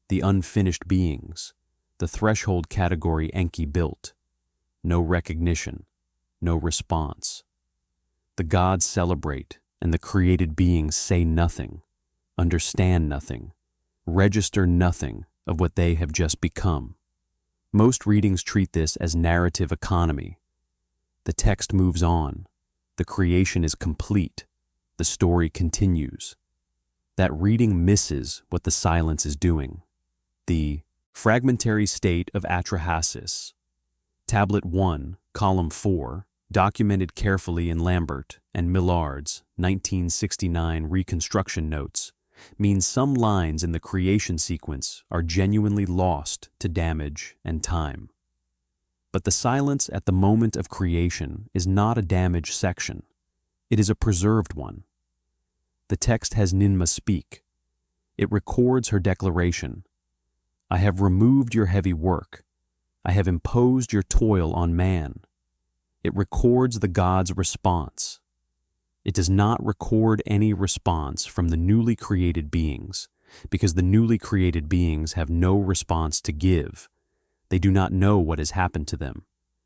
the unfinished beings, the threshold category Enki built. No recognition, no response. The gods celebrate, and the created beings say nothing, understand nothing, register nothing of what they have just become. Most readings treat this as narrative economy. The text moves on. The creation is complete. The story continues. That reading misses what the silence is doing. The fragmentary state of Atrahasis. Tablet 1, Column 4, documented carefully in Lambert and Millard's 1969 reconstruction notes, means some lines in the creation sequence are genuinely lost to damage and time. But the silence at the moment of creation is not a damaged section. It is a preserved one. The text has Nineveh speak. It records her declaration. I have removed your heavy work. I have imposed your toil on man. It records the god's response. It does not record any response from the newly created beings, because the newly created beings have no response to give. They do not know what has happened to them.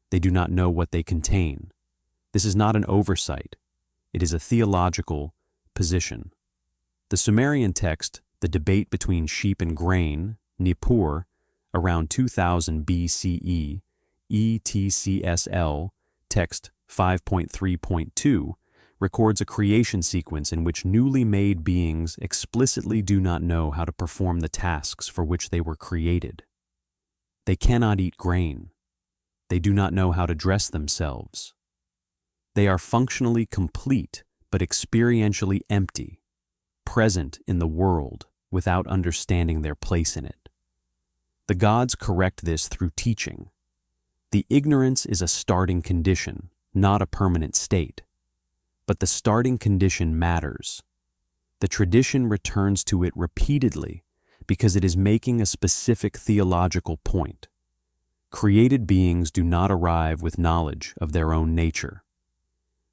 They do not know what they contain. This is not an oversight. It is a theological position. The Sumerian text, The Debate Between Sheep and Grain, Nippur, around 2000 BCE, ETCSL, text 5.3.2, records a creation sequence in which newly made beings explicitly do not know how to perform the tasks for which they were created. They cannot eat grain. They do not know how to dress themselves. They are functionally complete but experientially empty, present in the world without understanding their place in it. The gods correct this through teaching. The ignorance is a starting condition, not a permanent state. But the starting condition matters. The tradition returns to it repeatedly because it is making a specific theological point. Created beings do not arrive with knowledge of their own nature.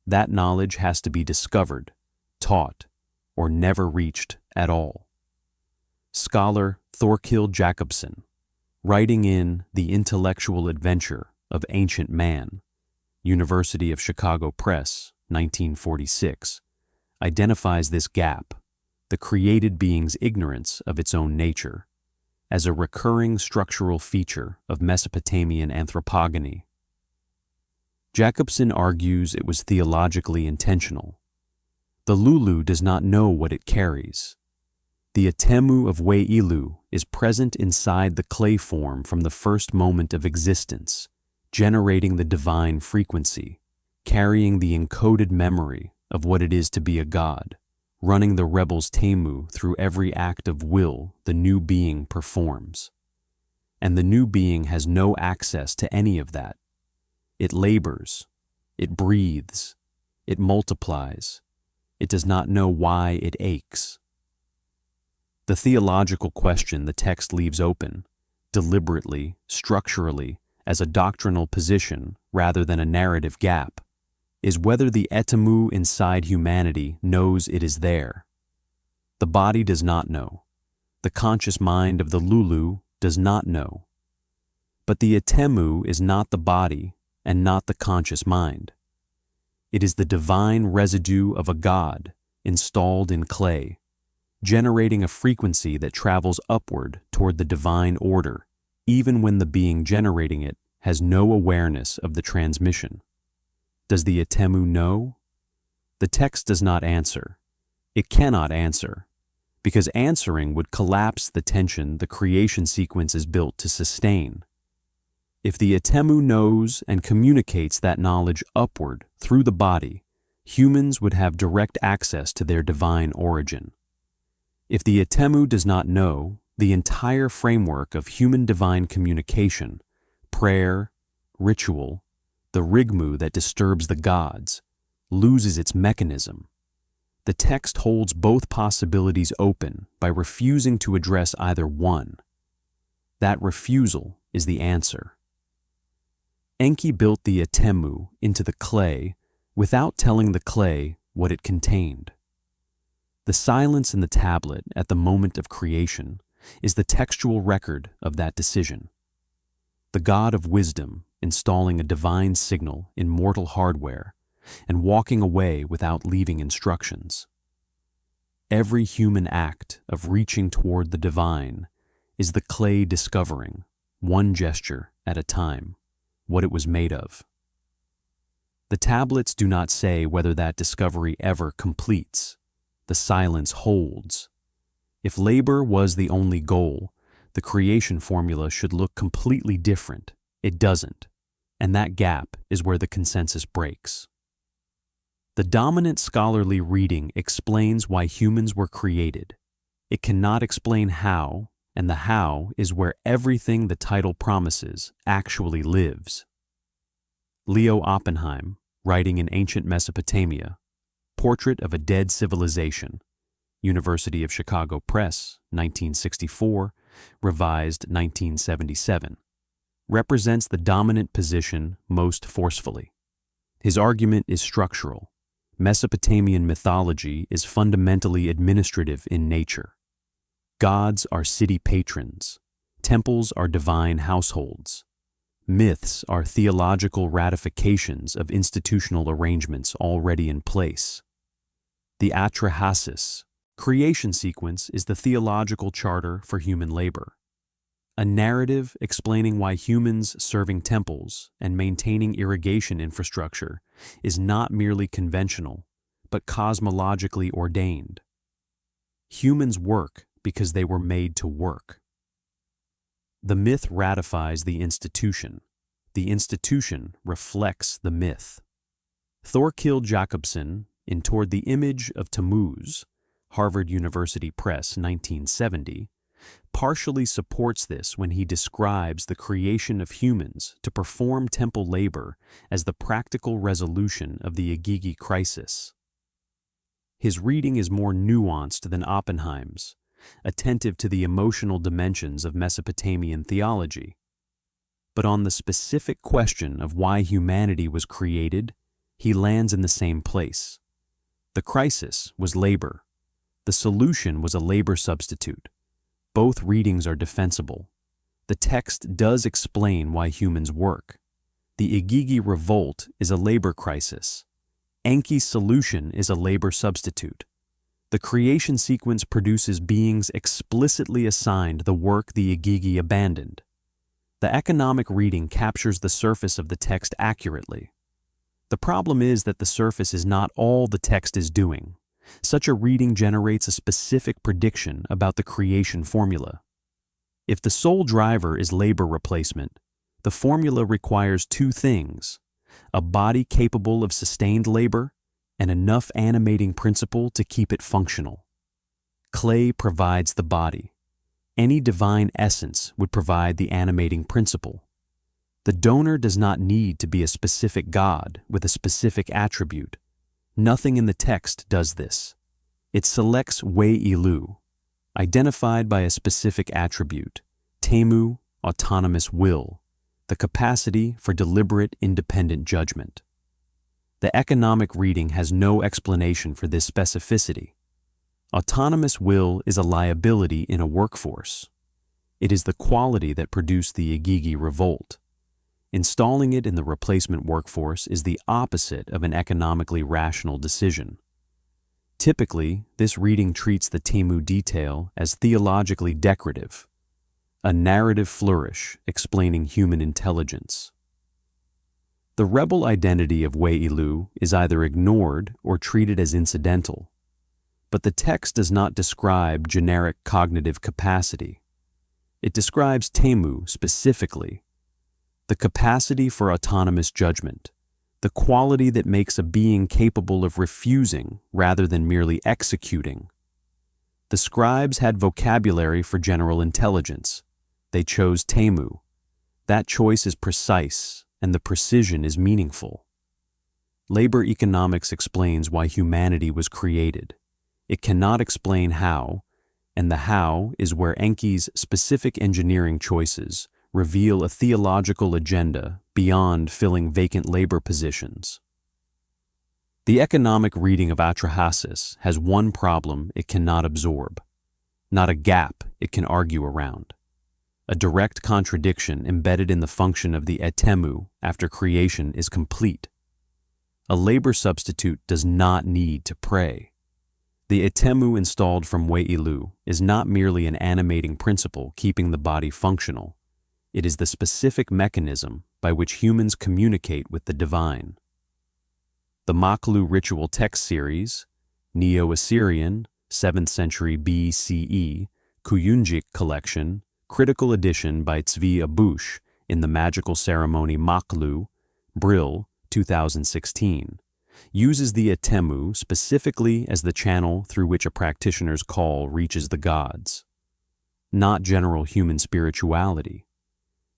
That knowledge has to be discovered, taught, or never reached at all. Scholar Thorkild Jacobsen, writing in The Intellectual Adventure of Ancient Man, University of Chicago Press, 1946, identifies this gap, the created being's ignorance of its own nature, as a recurring structural feature of Mesopotamian anthropogony. Jacobsen argues it was theologically intentional. The Lulu does not know what it carries. The Atemu of Weilu is present inside the clay form from the first moment of existence, generating the divine frequency, carrying the encoded memory of what it is to be a god, running the rebel's Temu through every act of will the new being performs. And the new being has no access to any of that. It labors, it breathes, it multiplies, it does not know why it aches. The theological question the text leaves open, deliberately, structurally, as a doctrinal position rather than a narrative gap, is whether the Etemu inside humanity knows it is there. The body does not know. The conscious mind of the Lulu does not know. But the Etemu is not the body and not the conscious mind. It is the divine residue of a god installed in clay, generating a frequency that travels upward toward the divine order, even when the being generating it has no awareness of the transmission. Does the Etemu know? The text does not answer. It cannot answer, because answering would collapse the tension the creation sequence is built to sustain. If the Etemu knows and communicates that knowledge upward through the body, humans would have direct access to their divine origin. If the Etemu does not know, the entire framework of human divine communication, prayer, ritual, the rigmu that disturbs the gods, loses its mechanism. The text holds both possibilities open by refusing to address either one. That refusal is the answer. Enki built the Etemu into the clay without telling the clay what it contained. The silence in the tablet at the moment of creation is the textual record of that decision. The God of wisdom installing a divine signal in mortal hardware and walking away without leaving instructions. Every human act of reaching toward the divine is the clay discovering, one gesture at a time, what it was made of. The tablets do not say whether that discovery ever completes. The silence holds. If labor was the only goal, the creation formula should look completely different. It doesn't, and that gap is where the consensus breaks. The dominant scholarly reading explains why humans were created. It cannot explain how, and the how is where everything the title promises actually lives. Leo Oppenheim, writing in Ancient Mesopotamia, Portrait of a Dead Civilization, University of Chicago Press, 1964, revised 1977, represents the dominant position most forcefully. His argument is structural. Mesopotamian mythology is fundamentally administrative in nature. Gods are city patrons. Temples are divine households. Myths are theological ratifications of institutional arrangements already in place. The Atrahasis creation sequence is the theological charter for human labor. A narrative explaining why humans serving temples and maintaining irrigation infrastructure is not merely conventional, but cosmologically ordained. Humans work because they were made to work. The myth ratifies the institution. The institution reflects the myth. Thorkild Jacobson, in Toward the Image of Tammuz, Harvard University Press, 1970, partially supports this when he describes the creation of humans to perform temple labor as the practical resolution of the Igigi crisis. His reading is more nuanced than Oppenheim's, attentive to the emotional dimensions of Mesopotamian theology. But on the specific question of why humanity was created, he lands in the same place. The crisis was labor. The solution was a labor substitute. Both readings are defensible. The text does explain why humans work. The Igigi revolt is a labor crisis. Enki's solution is a labor substitute. The creation sequence produces beings explicitly assigned the work the Igigi abandoned. The economic reading captures the surface of the text accurately. The problem is that the surface is not all the text is doing. Such a reading generates a specific prediction about the creation formula. If the sole driver is labor replacement, the formula requires two things: a body capable of sustained labor and enough animating principle to keep it functional. Clay provides the body. Any divine essence would provide the animating principle. The donor does not need to be a specific god with a specific attribute. Nothing in the text does this. It selects Wei-Ilu, identified by a specific attribute, Temu, autonomous will, the capacity for deliberate independent judgment. The economic reading has no explanation for this specificity. Autonomous will is a liability in a workforce. It is the quality that produced the Igigi revolt. Installing it in the replacement workforce is the opposite of an economically rational decision. Typically, this reading treats the Temu detail as theologically decorative, a narrative flourish explaining human intelligence. The rebel identity of Wei-Ilu is either ignored or treated as incidental, but the text does not describe generic cognitive capacity. It describes Temu specifically, the capacity for autonomous judgment, the quality that makes a being capable of refusing rather than merely executing. The scribes had vocabulary for general intelligence. They chose Temu. That choice is precise, and the precision is meaningful. Labor economics explains why humanity was created. It cannot explain how, and the how is where Enki's specific engineering choices reveal a theological agenda beyond filling vacant labor positions. The economic reading of Atrahasis has one problem it cannot absorb, not a gap it can argue around, a direct contradiction embedded in the function of the etemu after creation is complete. A labor substitute does not need to pray. The etemu installed from Weilu is not merely an animating principle keeping the body functional. It is the specific mechanism by which humans communicate with the divine. The Maklu ritual text series, Neo-Assyrian, 7th century BCE, Kuyunjik collection, critical edition by Tzvi Abush in the magical ceremony Maklu, Brill, 2016, uses the etemu specifically as the channel through which a practitioner's call reaches the gods, not general human spirituality.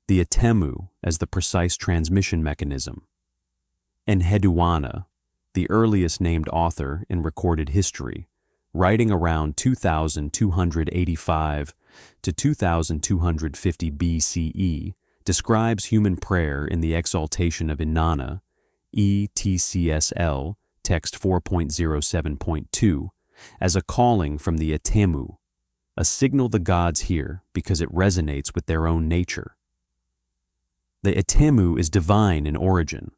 The etemu as the precise transmission mechanism. Enheduanna, the earliest named author in recorded history, writing around 2285 to 2250 BCE, describes human prayer in the exaltation of Inanna, ETCSL, text 4.07.2, as a calling from the etemu, a signal the gods hear because it resonates with their own nature. The etemu is divine in origin.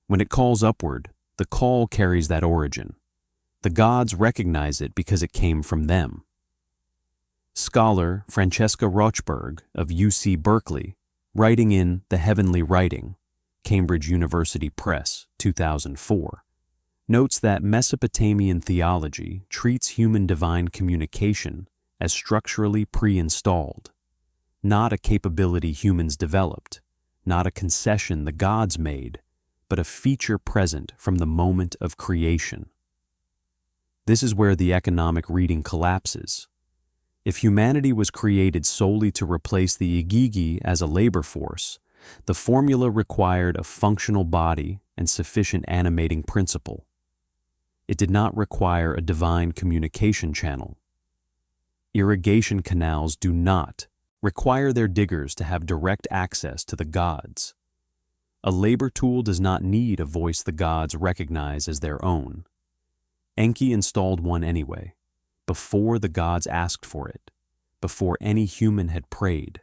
When it calls upward, the call carries that origin. The gods recognize it because it came from them. Scholar Francesca Rochberg of UC Berkeley, writing in The Heavenly Writing, Cambridge University Press, 2004, notes that Mesopotamian theology treats human divine communication as structurally pre-installed, not a capability humans developed, not a concession the gods made, but a feature present from the moment of creation. This is where the economic reading collapses. If humanity was created solely to replace the Igigi as a labor force, the formula required a functional body and sufficient animating principle. It did not require a divine communication channel. Irrigation canals do not require their diggers to have direct access to the gods. A labor tool does not need a voice the gods recognize as their own. Enki installed one anyway, before the gods asked for it, before any human had prayed,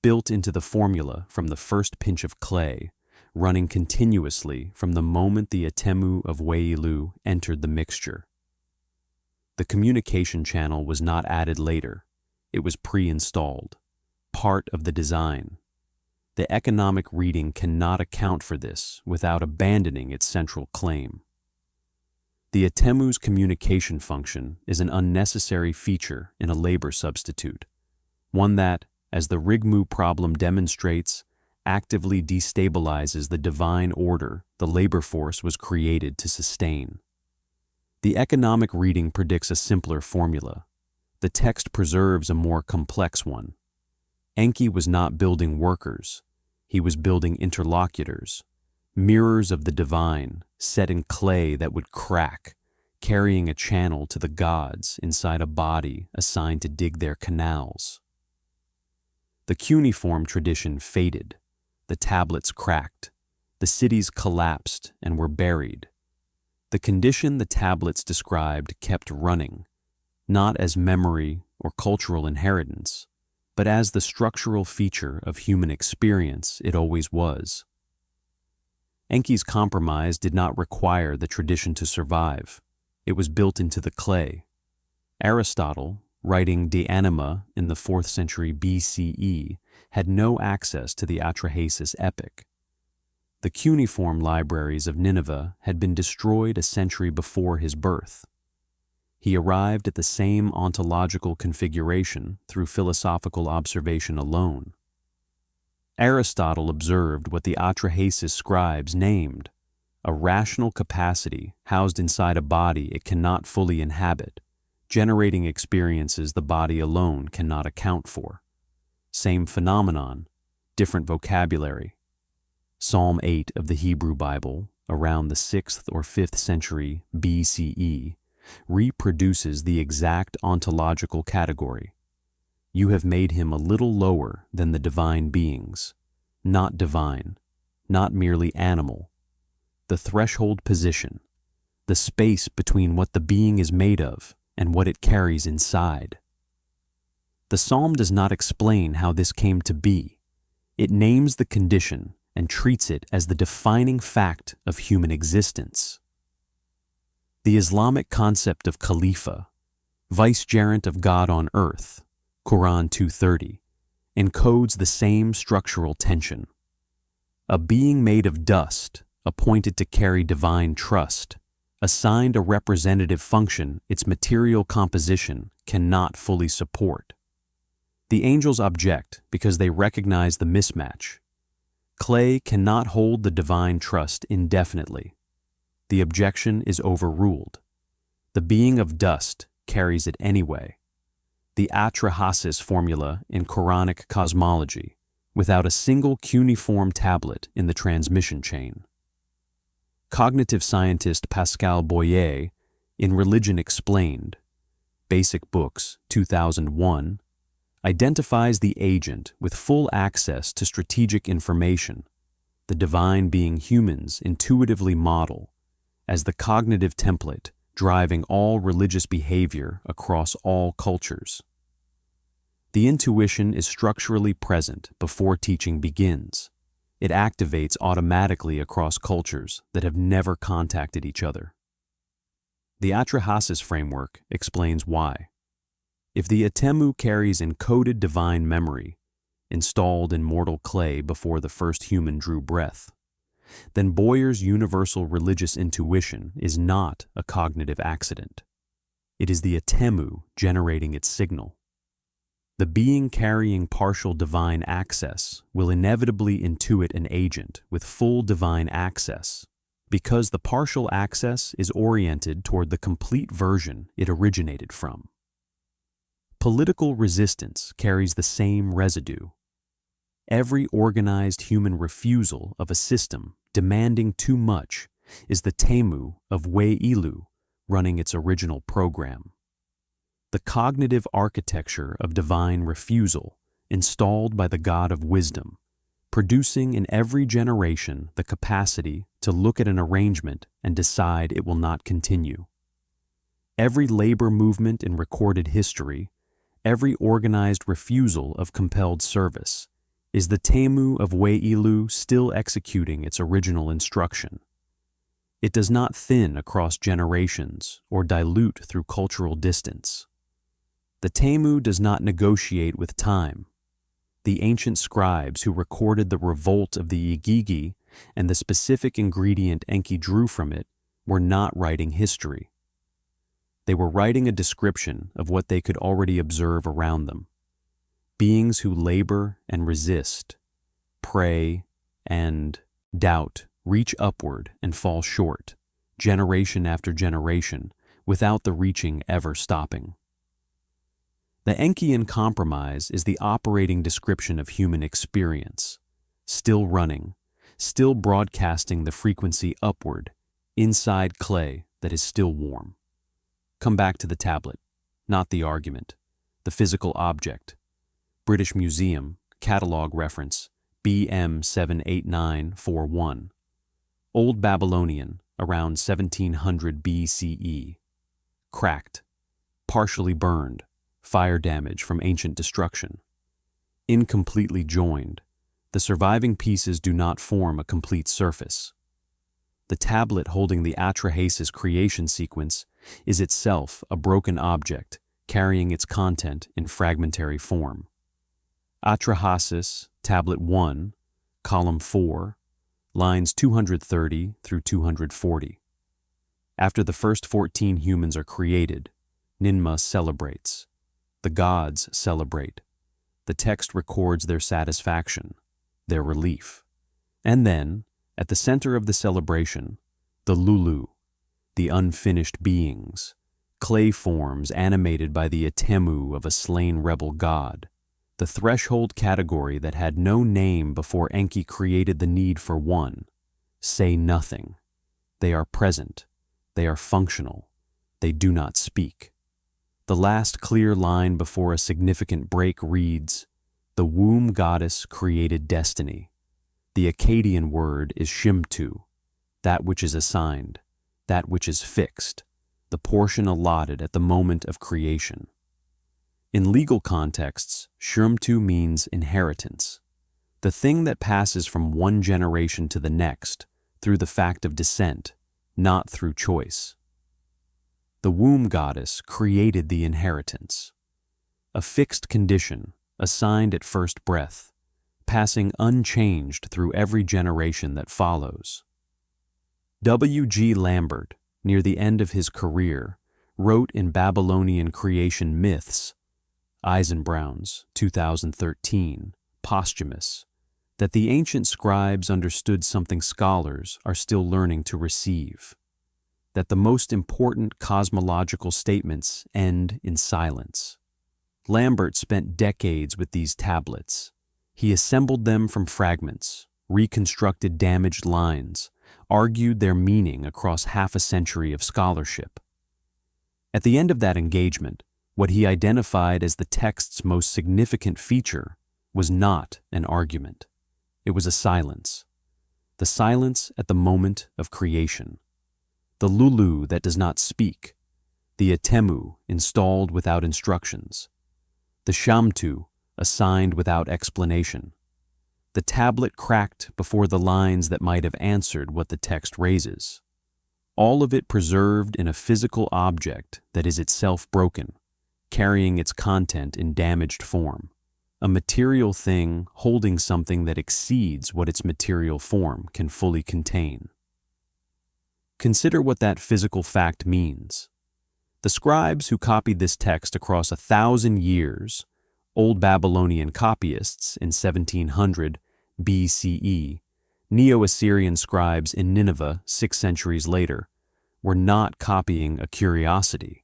built into the formula from the first pinch of clay, running continuously from the moment the etemu of Weilu entered the mixture. The communication channel was not added later. It was pre-installed, part of the design. The economic reading cannot account for this without abandoning its central claim. The etemu's communication function is an unnecessary feature in a labor substitute, one that, as the Rigmu problem demonstrates, actively destabilizes the divine order the labor force was created to sustain. The economic reading predicts a simpler formula. The text preserves a more complex one. Enki was not building workers. He was building interlocutors, mirrors of the divine, set in clay that would crack, carrying a channel to the gods inside a body assigned to dig their canals. The cuneiform tradition faded, the tablets cracked, the cities collapsed and were buried. The condition the tablets described kept running, not as memory or cultural inheritance, but as the structural feature of human experience it always was. Enki's compromise did not require the tradition to survive. It was built into the clay. Aristotle, writing De Anima in the 4th century BCE, had no access to the Atrahasis Epic. The cuneiform libraries of Nineveh had been destroyed a century before his birth. He arrived at the same ontological configuration through philosophical observation alone. Aristotle observed what the Atrahasis scribes named a rational capacity housed inside a body it cannot fully inhabit, generating experiences the body alone cannot account for. Same phenomenon, different vocabulary. Psalm 8 of the Hebrew Bible, around the 6th or 5th century BCE, reproduces the exact ontological category. You have made him a little lower than the divine beings, not divine, not merely animal. The threshold position, the space between what the being is made of and what it carries inside. The psalm does not explain how this came to be. It names the condition and treats it as the defining fact of human existence. The Islamic concept of Khalifa, vicegerent of God on earth, Quran 2:30, encodes the same structural tension. A being made of dust, appointed to carry divine trust, assigned a representative function its material composition cannot fully support. The angels object because they recognize the mismatch. Clay cannot hold the divine trust indefinitely. The objection is overruled. The being of dust carries it anyway. The Atrahasis formula in Quranic cosmology, without a single cuneiform tablet in the transmission chain. Cognitive scientist Pascal Boyer, in Religion Explained, Basic Books, 2001, identifies the agent with full access to strategic information, the divine being humans intuitively model, as the cognitive template driving all religious behavior across all cultures. The intuition is structurally present before teaching begins. It activates automatically across cultures that have never contacted each other. The Atrahasis framework explains why. If the Atemu carries encoded divine memory, installed in mortal clay before the first human drew breath, then Boyer's universal religious intuition is not a cognitive accident. It is the Atemu generating its signal. The being carrying partial divine access will inevitably intuit an agent with full divine access, because the partial access is oriented toward the complete version it originated from. Political resistance carries the same residue. Every organized human refusal of a system demanding too much is the Temu of Wei-Ilu running its original program. The cognitive architecture of divine refusal installed by the God of wisdom, producing in every generation the capacity to look at an arrangement and decide it will not continue. Every labor movement in recorded history, every organized refusal of compelled service, is the Temu of Wei-Ilu still executing its original instruction. It does not thin across generations or dilute through cultural distance. The Temu does not negotiate with time. The ancient scribes who recorded the revolt of the Igigi and the specific ingredient Enki drew from it were not writing history. They were writing a description of what they could already observe around them. Beings who labor and resist, pray and doubt, reach upward and fall short, generation after generation, without the reaching ever stopping. The Enkian compromise is the operating description of human experience, still running, still broadcasting the frequency upward, inside clay that is still warm. Come back to the tablet, not the argument, the physical object. British Museum, catalog reference, BM 78941. Old Babylonian, around 1700 BCE. Cracked, partially burned, fire damage from ancient destruction. Incompletely joined, the surviving pieces do not form a complete surface. The tablet holding the Atrahasis creation sequence is itself a broken object carrying its content in fragmentary form. Atrahasis, Tablet 1, Column 4, lines 230 through 240. After the first 14 humans are created, Nineveh celebrates. The gods celebrate. The text records their satisfaction, their relief. And then, at the center of the celebration, the Lulu, the unfinished beings, clay forms animated by the Atemu of a slain rebel god, the threshold category that had no name before Enki created the need for one, say nothing. They are present. They are functional. They do not speak. The last clear line before a significant break reads, "The womb goddess created destiny." The Akkadian word is Shimtu, that which is assigned, that which is fixed, the portion allotted at the moment of creation. In legal contexts, shumtu means inheritance, the thing that passes from one generation to the next through the fact of descent, not through choice. The womb goddess created the inheritance, a fixed condition assigned at first breath, passing unchanged through every generation that follows. W.G. Lambert, near the end of his career, wrote in Babylonian Creation Myths, Eisenbrauns, 2013, posthumous, that the ancient scribes understood something scholars are still learning to receive, that the most important cosmological statements end in silence. Lambert spent decades with these tablets. He assembled them from fragments, reconstructed damaged lines, argued their meaning across half a century of scholarship. At the end of that engagement, what he identified as the text's most significant feature was not an argument. It was a silence. The silence at the moment of creation. The lulu that does not speak. The atemu installed without instructions. The shamtu assigned without explanation. The tablet cracked before the lines that might have answered what the text raises. All of it preserved in a physical object that is itself broken, carrying its content in damaged form. A material thing holding something that exceeds what its material form can fully contain. Consider what that physical fact means. The scribes who copied this text across 1,000 years, Old Babylonian copyists in 1700 BCE, Neo-Assyrian scribes in Nineveh 6 centuries later, were not copying a curiosity.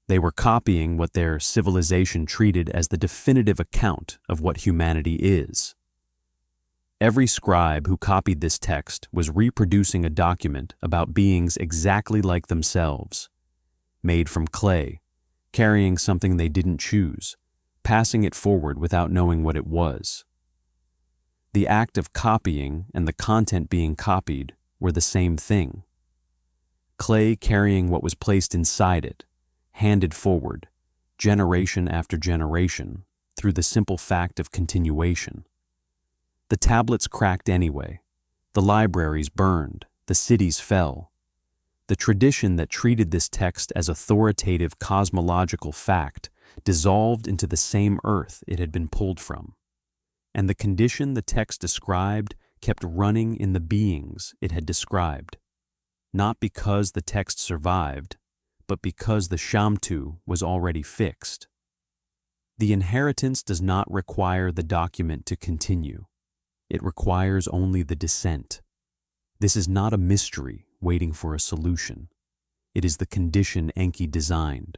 They were copying what their civilization treated as the definitive account of what humanity is. Every scribe who copied this text was reproducing a document about beings exactly like themselves, made from clay, carrying something they didn't choose, passing it forward without knowing what it was. The act of copying and the content being copied were the same thing. Clay carrying what was placed inside it, handed forward, generation after generation, through the simple fact of continuation. The tablets cracked anyway. The libraries burned. The cities fell. The tradition that treated this text as authoritative cosmological fact dissolved into the same earth it had been pulled from. And the condition the text described kept running in the beings it had described, not because the text survived, but because the shamtu was already fixed. The inheritance does not require the document to continue. It requires only the descent. This is not a mystery waiting for a solution. It is the condition Enki designed,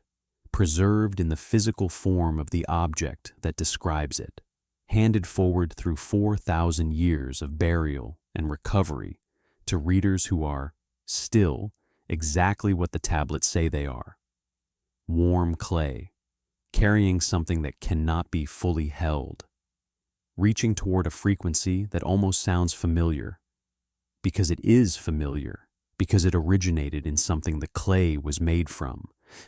preserved in the physical form of the object that describes it, handed forward through 4,000 years of burial and recovery to readers who are still exactly what the tablets say they are. Warm clay, carrying something that cannot be fully held, reaching toward a frequency that almost sounds familiar, because it is familiar, because it originated in something the clay was made from,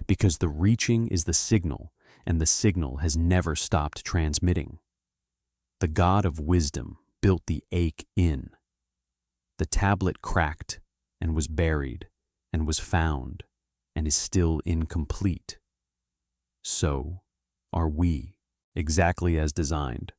because the reaching is the signal, and the signal has never stopped transmitting. The God of wisdom built the ache in. The tablet cracked and was buried and was found and is still incomplete. So are we, exactly as designed.